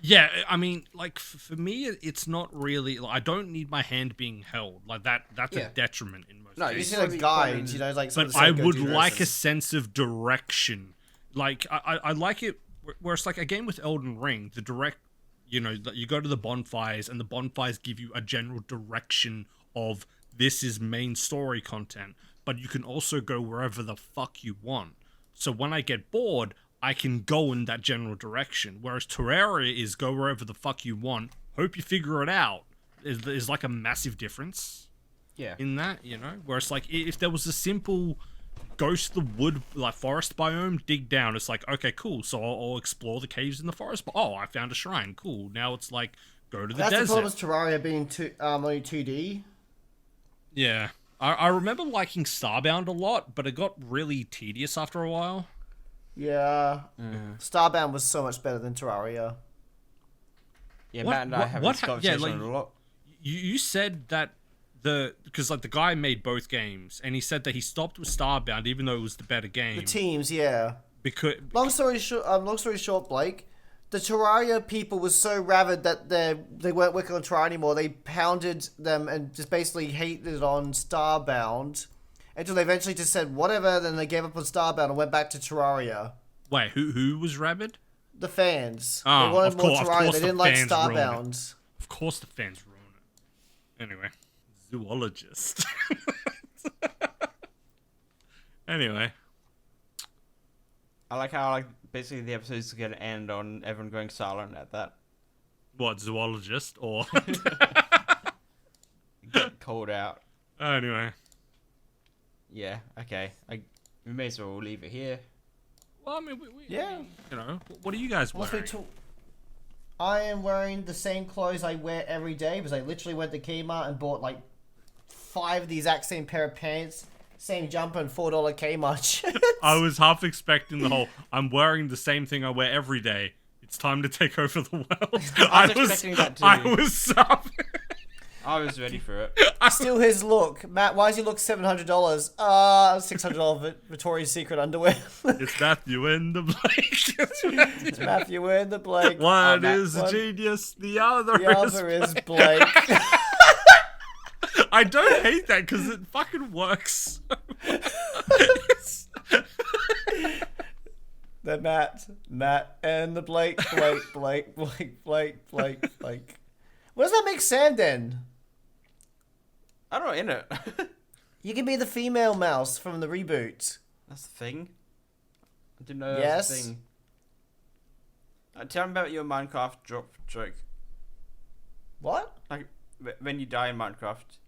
Yeah, I mean, like for me, it's not really. Like, I don't need my hand being held like that. That's Yeah. a detriment in most No, You cases. see gotta like be guides, fun. you know, like some But of the I same would go-to like a versions. sense of direction. Like I like it where it's like a game with Elden Ring. The direct, you know, you go to the bonfires and the bonfires give you a general direction of this is main story content. But you can also go wherever the fuck you want. So when I get bored, I can go in that general direction. Whereas Terraria is go wherever the fuck you want. Hope you figure it out. Is like a massive difference Yeah. in that, you know? Where it's like, if there was a simple go to the wood, like forest biome, dig down, it's like, okay, cool. So I'll explore the caves in the forest. But, oh, I found a shrine. Cool. Now it's like, go to the That's the desert. problem with Terraria being only 2D. Yeah. I remember liking Starbound a lot, but it got really tedious after a while. Yeah. Starbound was so much better than Terraria. Yeah, What- Matt and I what- have what this ha- yeah, conversation like- a lot. You said that because like the guy made both games, and he said that he stopped with Starbound even though it was the better game. The teams, yeah. Because Long story short, Blake. the Terraria people were so rabid that they weren't working on Terraria anymore. They pounded them and just basically hated on Starbound until they eventually just said whatever. Then they gave up on Starbound and went back to Terraria. Wait, who was rabid? The fans. Oh, they wanted of more course- of Terraria. course They the didn't like fans ruined it. Starbound. Of course the fans ruin it. Anyway, zoologist. Anyway, I like how like basically the episode's gonna end on everyone going silent at that. what, zoologist or... Get called out. Anyway. Yeah. Okay. We may as well leave it here. Well, I mean, Yeah. you know, what are you guys Once we wearing? talk, I am wearing the same clothes I wear every day because I literally went to Kmart and bought like 5 of the exact same pair of pants, same jumper, and $4 Kmart shirts. I was half expecting the whole, I'm wearing the same thing I wear every day. It's time to take over the world. I was expecting that too. I was I was ready for it. Still his look. Matt, why does he look $700? $600 Victoria's Secret underwear. It's Matthew and the Blake. It's Matthew and the Blake. One Matt- is a genius, the other The other is is... Blake. I don't hate that because it fucking works. The Matt and the Blake. Blake. What does that make Sam then? I don't know, in it. You can be the female mouse from the reboot. That's the thing. I didn't know that Yes. was a thing. Tell me about your Minecraft drop joke. What? Like, when you die in Minecraft.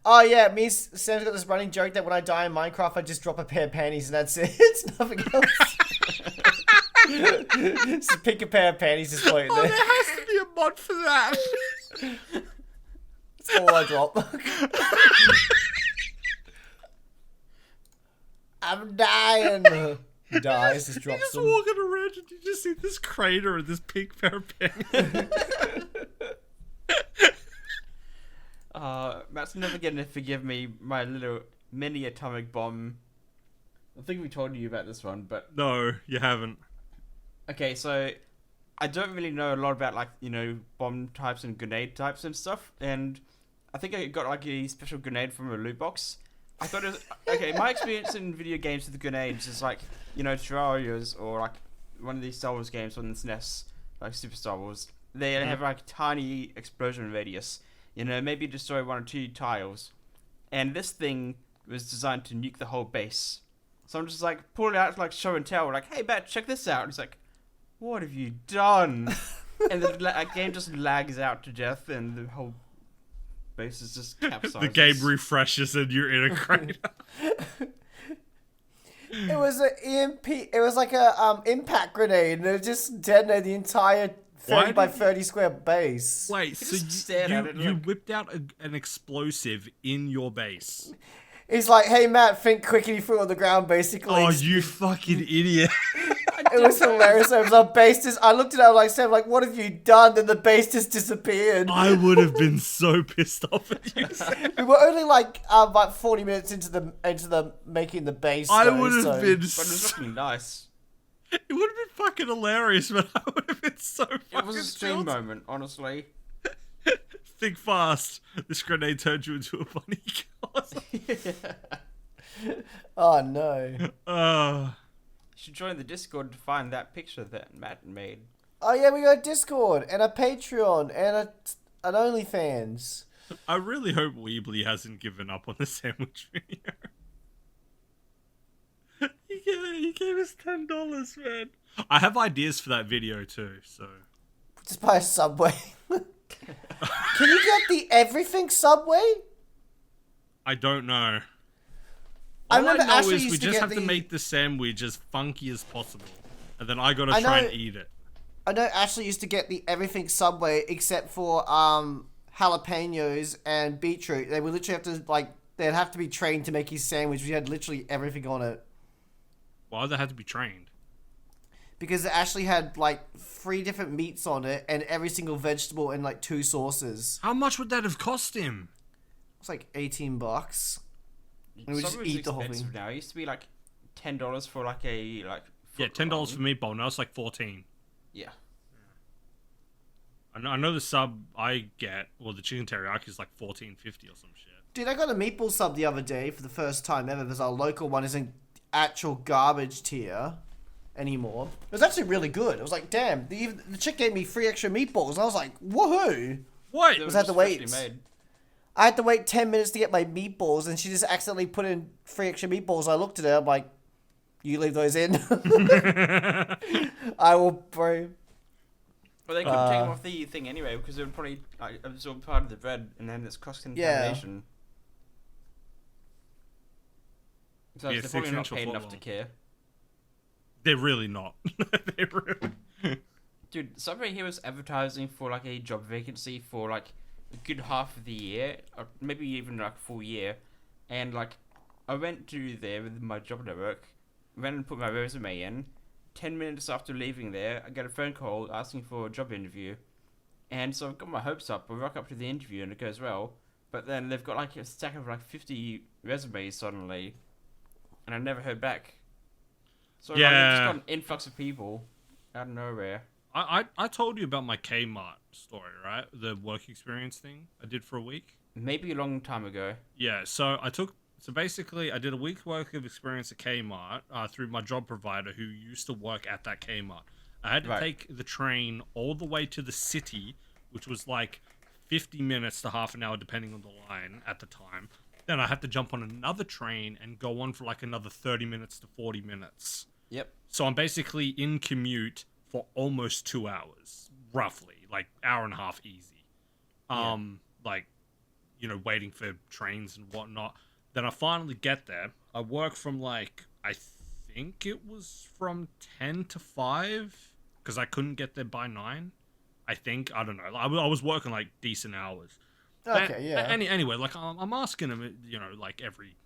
Oh yeah, Sam's got this running joke that when I die in Minecraft, I just drop a pair of panties and that's it. It's nothing else. Just pick a pair of panties, just float in Oh, there. there has to be a mod for that. That's all I drop. I'm dying. He dies, just You're drops just them. walking around and you just see this crater and this pink pair of pants. Matt's never gonna forgive me my little mini atomic bomb. I think we told you about this one, but No, you haven't. okay, so I don't really know a lot about like, you know, bomb types and grenade types and stuff, and I think I got like a special grenade from a loot box. I thought it was okay, my experience in video games with grenades is like, you know, Terraria's or like one of these Star Wars games on the SNES, like Super Star Wars. They have like tiny explosion radius. You know, maybe destroy 1 or 2 tiles. And this thing was designed to nuke the whole base. So I'm just like, pull it out like show and tell. Like, hey, Matt, check this out. And it's like, what have you done? And the game just lags out to death and the whole base is just capsized. The game refreshes and you're in a crater. It was an EMP. It was like a impact grenade, and it just detonated the entire 30 by 30 square base. Wait, so just stared at it you like- whipped out an explosive in your base? He's like, "Hey Matt, think quick," and he threw it on the ground. Basically, Oh, you fucking idiot. It was hilarious. It was our base just. I looked at it, I was like, "Sam, like, what have you done?" Then the base just disappeared. I would have been so pissed off at you. We were only like about 40 minutes into the making the base. I though, would have so- been But it was looking nice. It would have been fucking hilarious, but I would have been so fucking It was a stream thrilled. moment, honestly. Think fast. This grenade turned you into a bunny god. Oh no. Uh, You should join the Discord to find that picture that Matt made. Oh yeah, we got a Discord and a Patreon and an OnlyFans. I really hope Weebly hasn't given up on the sandwich video. He gave us $10, man. I have ideas for that video too, so... Just buy a Subway. Can you get the everything Subway? I don't know. I All I remember know Ashley is we used to just get have to the- make the sandwich as funky as possible. And then I gotta I try know- and eat it. I know Ashley used to get the everything Subway except for jalapenos and beetroot. They would literally have to they'd have to be trained to make his sandwich. We had literally everything on it. Why would they have to be trained? Because it actually had 3 different meats on it and every single vegetable and 2 sauces. How much would that have cost him? It's like $18. And we just Subway's eat the whole expensive thing. now. It used to be like $10 for like a Yeah, $10 for meatball. Now it's like 14. Yeah. I know the sub I get, well, the chicken teriyaki is like 14.50 or some shit. Dude, I got a meatball sub the other day for the first time ever because our local one isn't actual garbage tier anymore. It was actually really good. It was like, damn, the chick gave me 3 extra meatballs. I was like, woohoo! What? They Was were that the just wait? freshly made. I had to wait 10 minutes to get my meatballs, and she just accidentally put in 3 extra meatballs. I looked at her, I'm like, you leave those in. I will, bro. Well, they couldn't take them off the thing anyway because it would probably like, absorb part of the bread, and then it's cross contamination. So Yeah, they're probably 6 not inch or paid 4 enough to long. care. They're really not. They're really... Dude, somebody here was advertising for like a job vacancy for like a good half of the year, or maybe even like a full year, and like I went to there with my job network, went and put my resume in. 10 minutes after leaving there, I get a phone call asking for a job interview, and so I've got my hopes up. I rock up to the interview and it goes well, but then they've got like a stack of like 50 resumes suddenly, and I never heard back. So like, I've just got an influx of people out of nowhere. I told you about my Kmart story, right? The work experience thing I did for a week. Maybe a long time ago. Yeah, so basically I did a week's worth of experience at Kmart through my job provider who used to work at that Kmart. I had to take the train all the way to the city, which was like 50 minutes to half an hour depending on the line at the time. Then I had to jump on another train and go on for like another 30 minutes to 40 minutes. Yep. So I'm basically in commute for almost 2 hours, roughly, like hour and a half easy. Like, you know, waiting for trains and whatnot. Then I finally get there. I work from like, I think it was from 10 to 5, because I couldn't get there by 9. I think, I don't know. I was working like decent hours. Okay, yeah. Anyway, like I'm asking him, you know, like every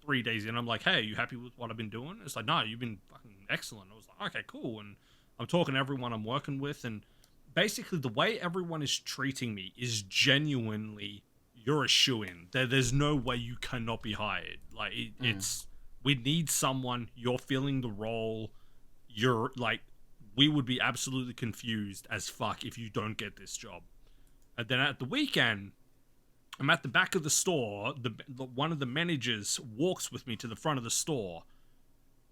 3 days in, I'm like, hey, you happy with what I've been doing? It's like, no, you've been fucking excellent. I was like, okay, cool. And I'm talking to everyone I'm working with, and basically the way everyone is treating me is genuinely, you're a shoo-in. There's no way you cannot be hired. Like, it's, we need someone, you're filling the role, you're, like, we would be absolutely confused as fuck if you don't get this job. And then at the weekend, I'm at the back of the store. One of the managers walks with me to the front of the store,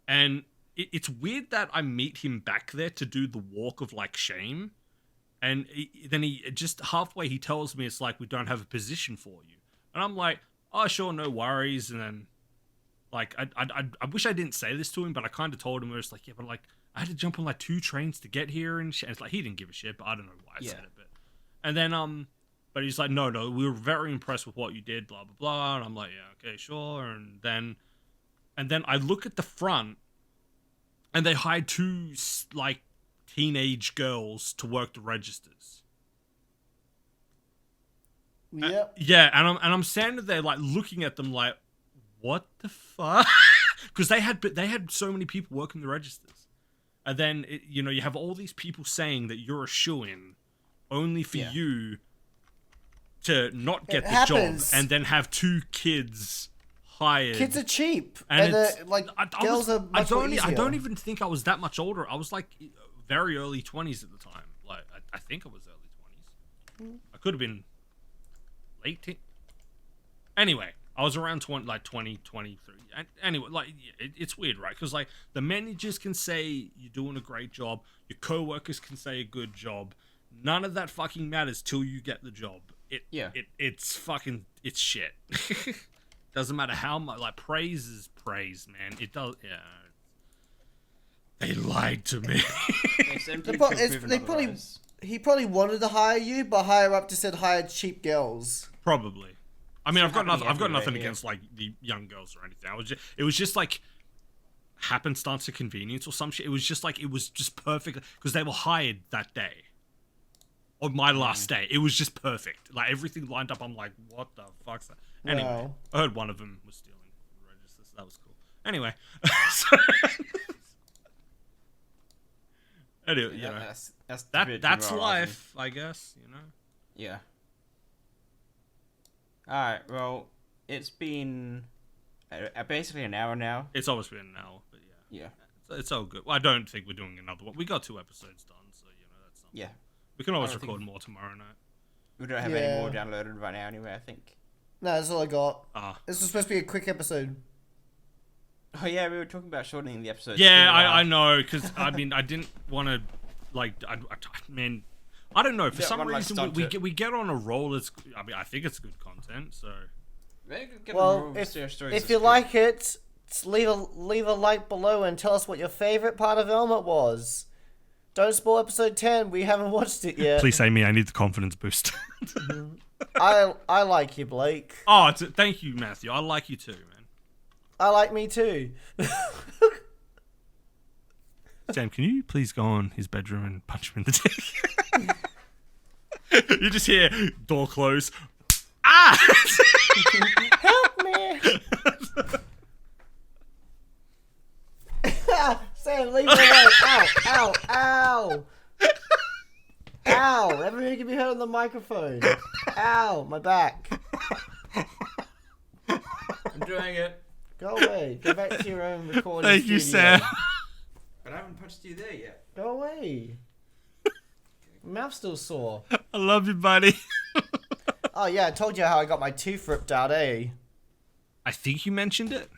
and it's weird that I meet him back there to do the walk of like shame, and then he just halfway he tells me it's like, we don't have a position for you, and I'm like, oh sure, no worries. And then like I wish I didn't say this to him, but I kind of told him. It was like, yeah, but like I had to jump on like 2 trains to get here and shit. It's like he didn't give a shit, but I don't know why I said it. And then but he's like, no, we were very impressed with what you did, blah, blah, blah. And I'm like, yeah, okay, sure. And then I look at the front, and they hired 2, like, teenage girls to work the registers. Yep. Yeah, and I'm standing there, like, looking at them like, what the fuck? Because they had so many people working the registers. And then, you have all these people saying that you're a shoo-in only for you to not get the job, and then have 2 kids hired. Kids are cheap, and like girls are much more easier. I don't even think I was that much older. I was like very early 20s at the time. Like I think I was early 20s. I could have been late teen. Anyway, I was around 20, 23. And anyway, like it's weird, right? Because like the managers can say you're doing a great job, your co-workers can say a good job. None of that fucking matters till you get the job. It's fucking, it's shit. Doesn't matter how much, like, praise is praise, man. It does, yeah. They lied to me. He probably wanted to hire you, but higher up just said hire cheap girls. Probably. I mean, I've got nothing here. against like the young girls or anything. It was just like happenstance of convenience or some shit. It was just perfect because they were hired that day. On my last day, it was just perfect. Like everything lined up. I'm like, what the fuck's that? Anyway, Wow. I heard one of them was stealing the registers. That was cool. Anyway, anyway, you know, that's life, I guess. You know. Yeah. Alright, well, it's been basically an hour now. It's almost been an hour, but yeah. Yeah. It's all good. Well, I don't think we're doing another one. We got 2 episodes done, so that's something. Yeah. We can always I don't record think- more tomorrow night. We don't have any more downloaded right now anyway, I think. No, that's all I got. Ah. This was supposed to be a quick episode. Oh yeah, we were talking about shortening the episodes. Yeah, too, I know, because I mean, I didn't want to, like, man, I don't know. For Yeah, some one, like, reason, stunt it. we get on a roll. I mean, I think it's good content. So Maybe get Well, more if stories you this week. like it, leave a like below and tell us what your favorite part of Velma was. Don't spoil episode 10. We haven't watched it yet. please say me. I need the confidence boost. I like you, Blake. Oh, thank you, Matthew. I like you too, man. I like me too. Sam, can you please go on his bedroom and punch him in the dick? You just hear door close. Ah! Help me! Sam, leave me alone. Ow, ow, ow. Ow, everything can be heard on the microphone. Ow, my back. I'm doing it. Go away. Go back to your own recording Thank you, studio. Sam. But I haven't punched you there yet. Go away. My mouth's still sore. I love you, buddy. Oh yeah, I told you how I got my tooth ripped out, eh? I think you mentioned it.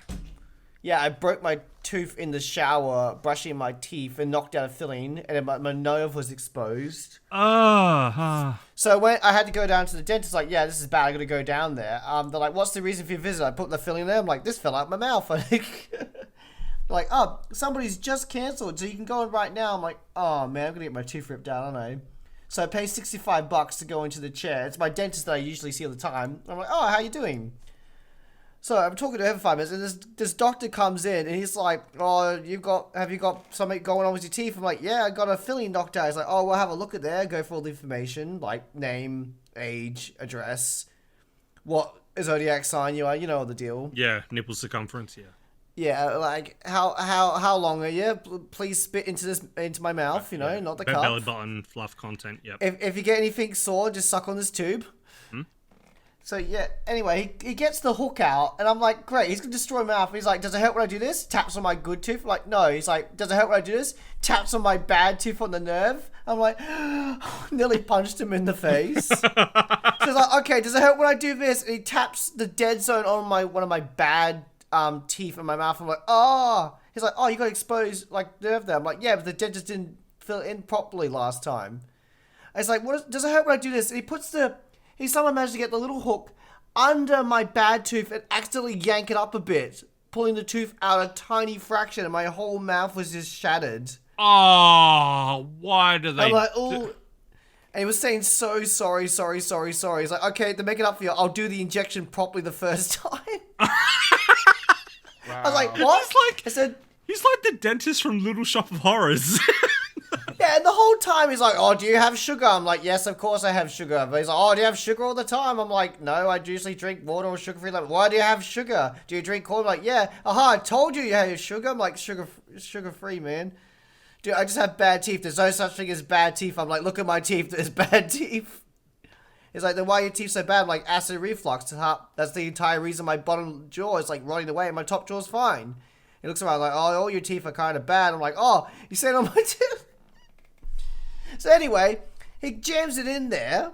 Yeah, I broke my tooth in the shower, brushing my teeth, and knocked out a filling, and then my nerve was exposed. So when I had to go down to the dentist, like, yeah, this is bad, I gotta go down there. They're like, what's the reason for your visit? I put the filling there, I'm like, this fell out my mouth. I think. Like, oh, somebody's just cancelled, so you can go in right now. I'm like, oh man, I'm gonna get my tooth ripped out, aren't I? So I pay $65 to go into the chair. It's my dentist that I usually see all the time. I'm like, oh, how you doing? So I'm talking to him for 5 minutes, and this doctor comes in, and he's like, oh, have you got something going on with your teeth? I'm like, yeah, I got a filling knocked out. He's like, oh, we'll have a look at there, go for all the information, like name, age, address, what zodiac sign you are, you know the deal. Yeah, nipple circumference. Yeah. Yeah, like how long are you? Please spit into my mouth, you know, not the cup. Belly button fluff content. Yep. If you get anything sore, just suck on this tube. So yeah, anyway, he gets the hook out, and I'm like, great, he's gonna destroy my mouth. He's like, does it hurt when I do this? Taps on my good tooth. I'm like, no. He's like, does it hurt when I do this? Taps on my bad tooth on the nerve. I'm like, nearly punched him in the face. So he's like, okay, does it hurt when I do this? And he taps the dead zone on one of my bad teeth in my mouth. I'm like, oh. He's like, oh, you got exposed like nerve there. I'm like, yeah, but the dentist didn't fill it in properly last time. And it's like, does it hurt when I do this? And he somehow managed to get the little hook under my bad tooth and accidentally yank it up a bit, pulling the tooth out a tiny fraction, and my whole mouth was just shattered. Oh, why do they? I'm like, oh. And he was saying so sorry. He's like, okay, to make it up for you, I'll do the injection properly the first time. Wow. I was like, what? I said, He's like the dentist from Little Shop of Horrors. yeah, and the whole time he's like, oh, do you have sugar? I'm like, yes, of course I have sugar. But he's like, oh, do you have sugar all the time? I'm like, no, I usually drink water or sugar-free. Like, why do you have sugar? Do you drink coffee? I'm like, yeah. Aha, I told you have sugar. I'm like, sugar-free, man. Dude, I just have bad teeth. There's no such thing as bad teeth. I'm like, look at my teeth. There's bad teeth. He's like, then why are your teeth so bad? I'm like, acid reflux. That's the entire reason my bottom jaw is like rotting away and my top jaw's fine. He looks around like, oh, all your teeth are kind of bad. I'm like, oh, you said on my teeth. So anyway, he jams it in there,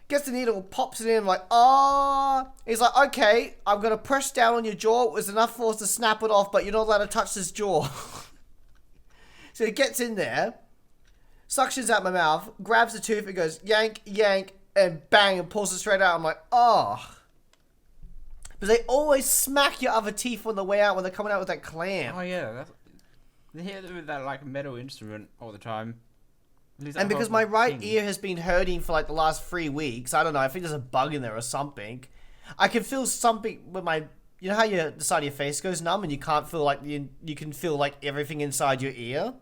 gets the needle, pops it in. I'm like, oh. He's like, okay, I'm going to press down on your jaw. It was enough force to snap it off, but you're not allowed to touch this jaw. So he gets in there, suctions out my mouth, grabs the tooth and goes, yank, yank, and bang, and pulls it straight out. I'm like, oh. But they always smack your other teeth on the way out when they're coming out with that clamp. Oh yeah, they hear with that like metal instrument all the time. And because my right ear has been hurting for like the last 3 weeks, I don't know, I think there's a bug in there or something. I can feel something with my, you know how the side of your face goes numb and you can't feel like, you can feel like everything inside your ear?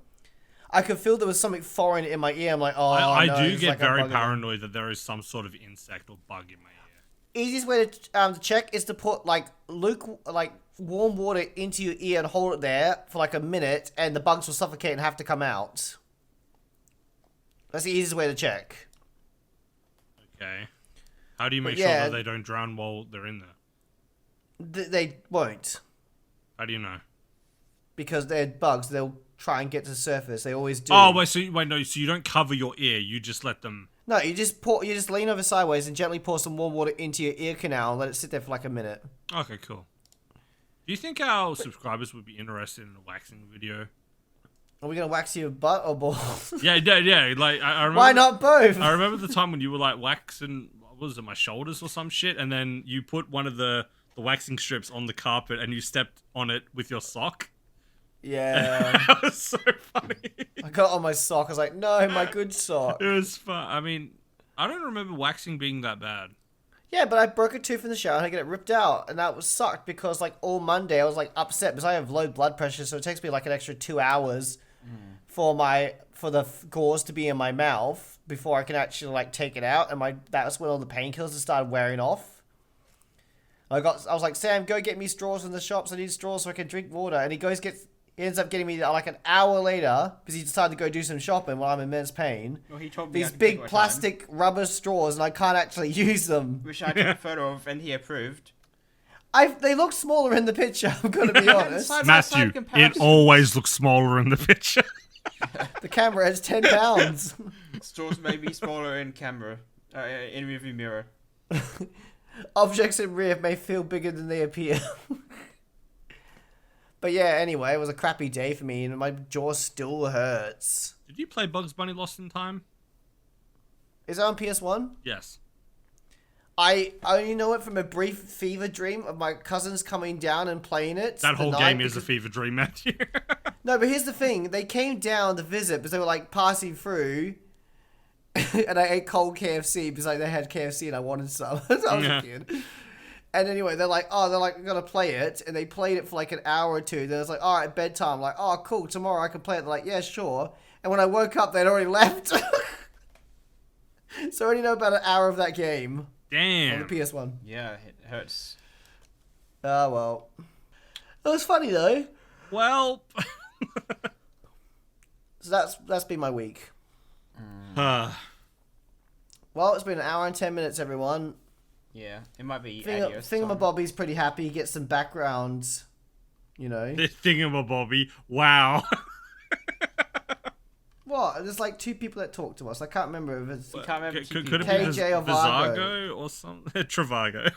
I could feel there was something foreign in my ear. I'm like, oh, I no, do it's get like a very bug in there. paranoid that there is some sort of insect or bug in my ear. Easiest way to check is to put like warm water into your ear and hold it there for like a minute, and the bugs will suffocate and have to come out. That's the easiest way to check. Okay. How do you make But yeah, sure that they don't drown while they're in there? They won't, How do you know? because they're bugs. They'll try and get to the surface. They always do. Oh, so you don't cover your ear. You just let them. No, you just lean over sideways and gently pour some warm water into your ear canal and let it sit there for like a minute. Okay, cool. Do you think our subscribers would be interested in a waxing video? Are we gonna wax your butt or balls? Yeah. Like I remember. Why not both? I remember the time when you were like waxing, what was it, my shoulders or some shit, and then you put one of the waxing strips on the carpet and you stepped on it with your sock. Yeah. That was so funny. I got it on my sock. I was like, no, my good sock. It was fun. I mean, I don't remember waxing being that bad. Yeah, but I broke a tooth in the shower and I get it ripped out, and that was sucked because like all Monday I was like upset because I have low blood pressure, so it takes me like an extra 2 hours for the gauze to be in my mouth before I can actually like take it out, and that's when all the painkillers started wearing off. I was like, Sam, go get me straws from the shops. I need straws so I can drink water. And he ends up getting me like an hour later because he decided to go do some shopping while I'm in immense pain. Well, he told me These big plastic rubber straws, and I can't actually use them. which I took a photo of, and he approved. They look smaller in the picture, I'm going to be honest. Matthew, it always looks smaller in the picture. The camera has 10 pounds. Straws may be smaller in camera, in rearview mirror. Objects in rear may feel bigger than they appear. But yeah, anyway, it was a crappy day for me, and my jaw still hurts. Did you play Bugs Bunny Lost in Time? Is it on PS1? Yes. I only know it from a brief fever dream of my cousins coming down and playing it. That whole game is a fever dream, Matthew. No, but here's the thing. They came down to visit because they were like passing through. And I ate cold KFC because like, they had KFC and I wanted some. I was a kid. And anyway, they're like, we're going to play it. And they played it for like an hour or two. Then it was like, all right, bedtime. I'm like, oh, cool. Tomorrow I can play it. They're like, yeah, sure. And when I woke up, they'd already left. So I already know about an hour of that game. Damn. On the PS1. Yeah, it hurts. Oh, well. It was funny, though. Well. So that's been my week. Well, it's been an hour and 10 minutes, everyone. Yeah, it might be adios time. Thingamabobby's pretty happy. He gets some background, you know. Thingamabobby. Wow. What? There's like 2 people that talk to us. I can't remember if it's... You can't remember Could it be KJ or Vizago or something? Travago.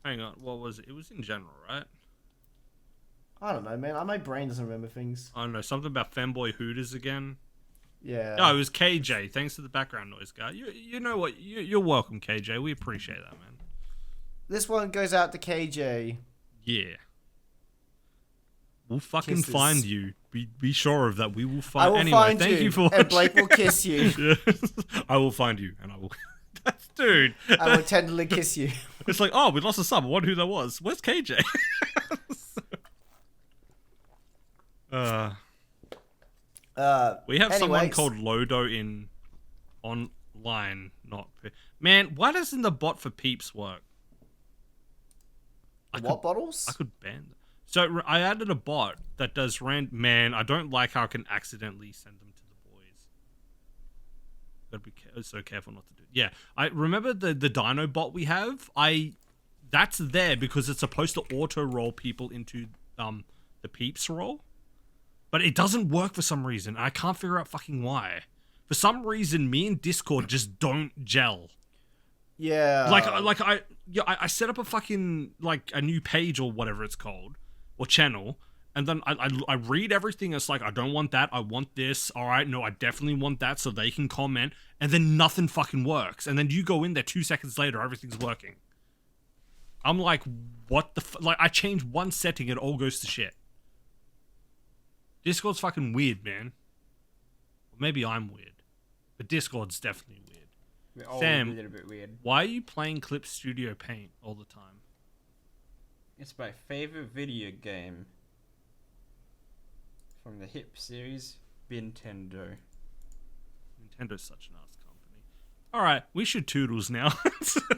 Hang on, what was it? It was in general, right? I don't know, man. My brain doesn't remember things. I don't know, something about Fanboy Hooters again. Yeah. No, it was KJ. Thanks to the background noise guy. You know what? You're welcome, KJ. We appreciate that, man. This one goes out to KJ. Yeah. We'll fucking Kisses. find you. Be sure of that. We will find. I will anyway, find thank you for and watching. Blake will kiss you. Yeah. I will find you, and I will. Dude. I will tenderly kiss you. It's like, oh, we lost a sub. I wonder who that was. Where's KJ? We have someone called Lodo in online. Man, why doesn't the bot for Peeps work? Bottles? I could ban them. So I added a bot that does Man, I don't like how I can accidentally send them to the boys. Gotta be so careful not to do it. Yeah, I remember the Dino bot we have. That's there because it's supposed to auto roll people into the Peeps role, but it doesn't work for some reason. I can't figure out fucking why. For some reason, me and Discord just don't gel. Yeah. I set up a fucking like a new page or whatever it's called or channel, and then I read everything. It's like, I don't want that. I want this. All right, no, I definitely want that, so they can comment, and then nothing fucking works. And then you go in there 2 seconds later, everything's working. I'm like, what the like? I change one setting, it all goes to shit. Discord's fucking weird, man. Or maybe I'm weird, but Discord's definitely weird. We're all Sam, a little bit weird. why are you playing Clip Studio Paint all the time? It's my favorite video game from the hip series, Nintendo. Nintendo's such an ass company. Alright, we should toodles now.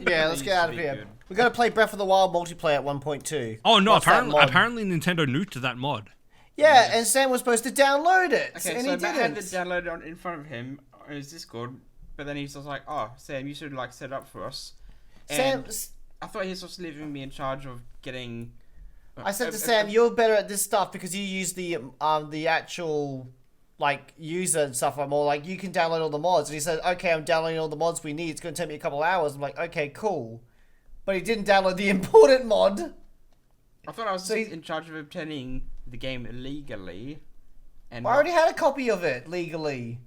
Yeah, let's get out of here. We gotta play Breath of the Wild multiplayer at 1.2. Oh no, What's that mod? apparently Nintendo nuked that mod. Yeah, and Sam was supposed to download it, Okay, and so he Matt had didn't. it downloaded in front of him on his Discord, but then he's just like, "Oh, Sam, you should like set it up for us." And Sam, I thought he was just leaving me in charge of getting I said to Sam, "You're better at this stuff because you use the actual like user and stuff." I'm all like, "You can download all the mods," and he said, "Okay, I'm downloading all the mods we need. It's going to take me a couple hours." I'm like, "Okay, cool," but he didn't download the important mod. I thought I was in charge of obtaining the game illegally. And I already had a copy of it legally.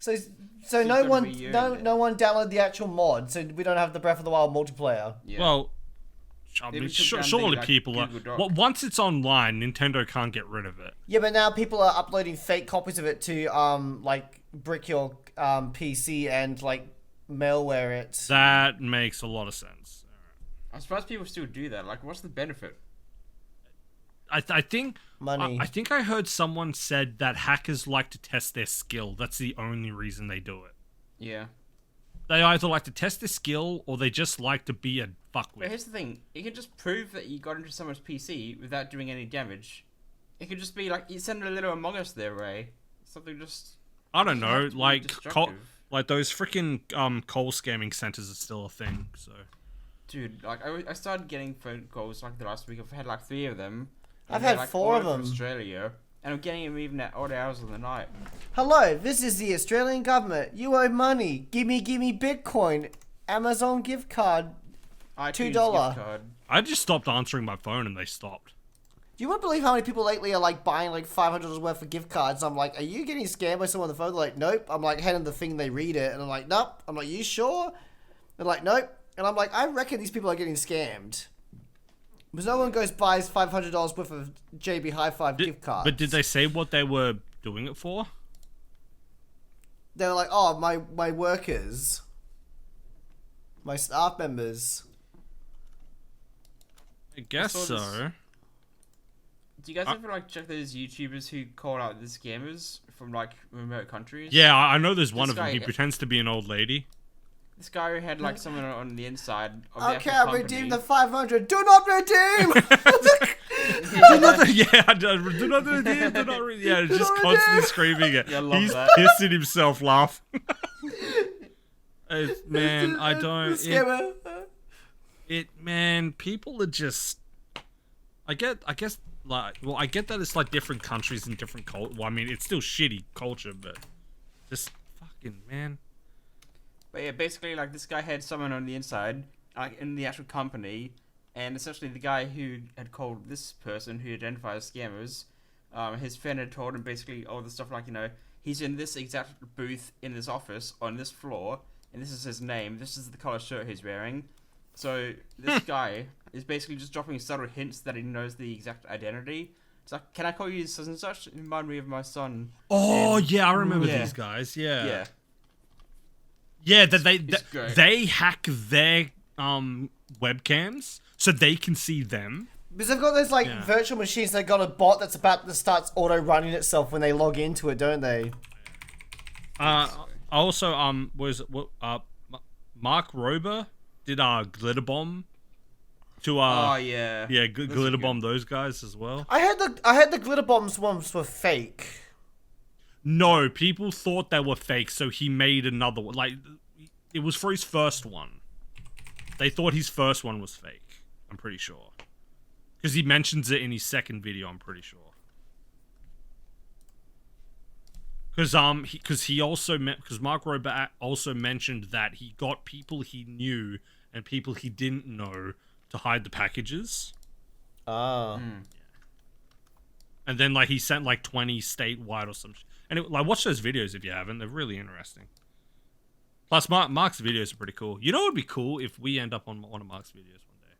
So no one downloaded the actual mod, so we don't have the Breath of the Wild multiplayer. Yeah. Well, I Maybe mean, took down surely the, like, people are. Google Doc. Once it's online, Nintendo can't get rid of it. Yeah, but now people are uploading fake copies of it to like brick your PC and like malware it. That makes a lot of sense. I'm surprised people still do that. Like, what's the benefit? I think Money. I think I heard someone said that hackers like to test their skill. That's the only reason they do it. Yeah. They either like to test their skill or they just like to be a But fuckwit. here's the thing: you can just prove that you got into someone's PC without doing any damage. It could just be like you send a little Among Us their way. Something just. I don't doesn't know, have to be like destructive. like those freaking coal scamming centers are still a thing. So Dude, like I started getting phone calls like the last week. I've had like 3 of them. I've And they're, had like, 4 all of over them. Australia, and I'm getting them even at odd hours of the night. Hello, this is the Australian government. You owe money. Gimme Bitcoin. Amazon gift card. iTunes $2. gift card. I just stopped answering my phone and they stopped. Do you want to believe how many people lately are like buying like $500 worth of gift cards? I'm like, are you getting scammed by someone on the phone? They're like, nope. I'm like, handing the thing, they read it, and I'm like, nope. I'm like, you sure? They're like, nope. And I'm like, I reckon these people are getting scammed. Because no one goes buys $500 worth of JB Hi-Fi gift cards. But did they say what they were doing it for? They were like, oh, my workers. My staff members. I guess saw this- so. Do you guys ever like check those YouTubers who call out the scammers from like remote countries? Yeah, I know there's one This of them. guy- He pretends to be an old lady. This guy who had like someone on the inside of the Okay, actual I redeemed the company. 500. Do not redeem! do not, yeah, do not redeem, do not redeem. Yeah, just not constantly redeem. screaming it. Yeah, I love He's that. pissing himself laughing. Man, I don't. Scammer. Man, people are just. I guess, like, well, I get that it's like different countries and different culture. Well, I mean, it's still shitty culture, but just fucking man. But yeah, basically, like this guy had someone on the inside, like in the actual company, and essentially the guy who had called this person who identifies scammers, his friend had told him basically all the stuff like, you know, he's in this exact booth in this office on this floor, and this is his name, this is the color shirt he's wearing. So this guy is basically just dropping subtle hints that he knows the exact identity. It's like, can I call you such and such? Remind me of my son. Oh And- yeah, I remember Yeah. these guys. Yeah. Yeah. Yeah, that It's great. they hack their webcams so they can see them. Because they've got those like Yeah. virtual machines. They've got a bot that's about to start auto running itself when they log into it, don't they? Also, Mark Rober did Glitter Bomb to Oh yeah. yeah, Those are Glitter good. Bomb those guys as well. I heard the glitter bombs ones were fake. No, people thought they were fake, so he made another one. Like, it was for his first one. They thought his first one was fake. I'm pretty sure, because he mentions it in his second video. I'm pretty sure. Because Mark Rober also mentioned that he got people he knew and people he didn't know to hide the packages. Ah. And then, like, he sent, like, 20 statewide or some shit. And, watch those videos if you haven't. They're really interesting. Plus, Mark's videos are pretty cool. You know what would be cool if we end up on one of Mark's videos one day?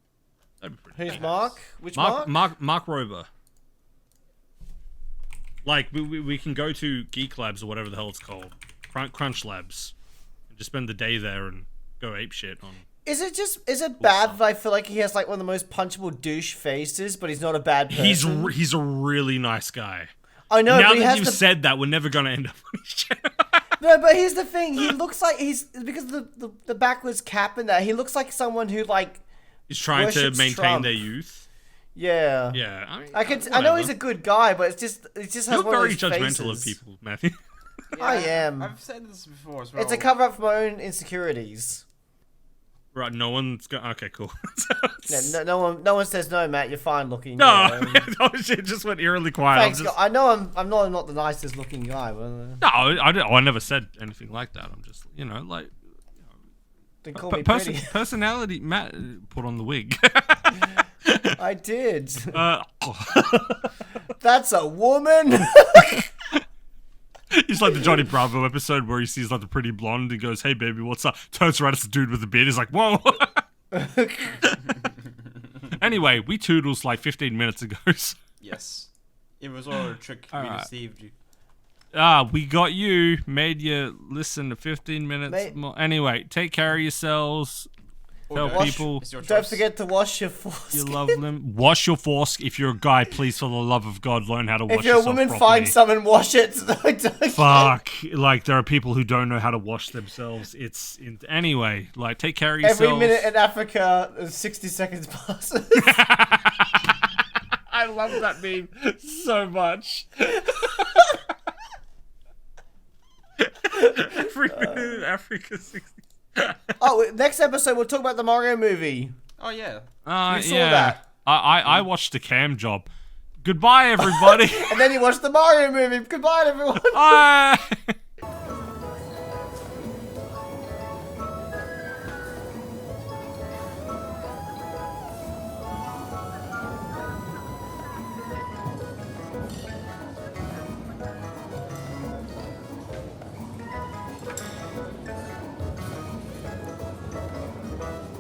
That'd be pretty Who's cool. Mark? Which Mark? Mark Rober. Like, we can go to Geek Labs or whatever the hell it's called. Crunch Labs. And just spend the day there and go apeshit on... Is it bad that I feel like he has like one of the most punchable douche faces, but he's not a bad person? He's a really nice guy. I know, Now but he that has you've the... said that, we're never gonna end up on his channel. No, but here's the thing. He looks like he's... Because of the backwards cap and that, he looks like someone who like... He's trying to worships maintain Trump. their youth. Yeah. Yeah, I mean, I know whatever. he's a good guy, but it just has You're one of very those judgmental of faces. people, Matthew. I am. I've said this before as well. It's a cover up for my own insecurities. Right, no one's going. Okay, cool. Yeah, no one says no, Matt. You're fine looking. No, Yeah. oh shit, just went eerily quiet. Thanks, I'm just... I know I'm not the nicest looking guy, but No, I never said anything like that. I'm just, like they call me pretty. personality. Matt put on the wig. I did. uh, That's a woman. He's like the Johnny Bravo episode where he sees like the pretty blonde and goes, "Hey baby, what's up?" Turns around, it's a dude with a beard. He's like, "Whoa." Anyway, we toodles like 15 minutes ago. So. Yes. It was all a trick. We deceived you. We got you. Made you listen to 15 minutes more. Anyway, take care of yourselves. Tell people. Don't forget to wash your foreskin. You love them. Wash your foreskin. If you're a guy, please, for the love of God, learn how to wash yourself. If you're a woman, properly. find someone, wash it. Fuck. Like, there are people who don't know how to wash themselves. Anyway, like, take care of yourselves. Every minute in Africa, 60 seconds passes. I love that meme so much. Every minute in Africa, 60. Oh, next episode we'll talk about the Mario movie. Oh yeah. You saw that. I watched the cam job. Goodbye, everybody. And then you watched the Mario movie. Goodbye, everyone. Bye.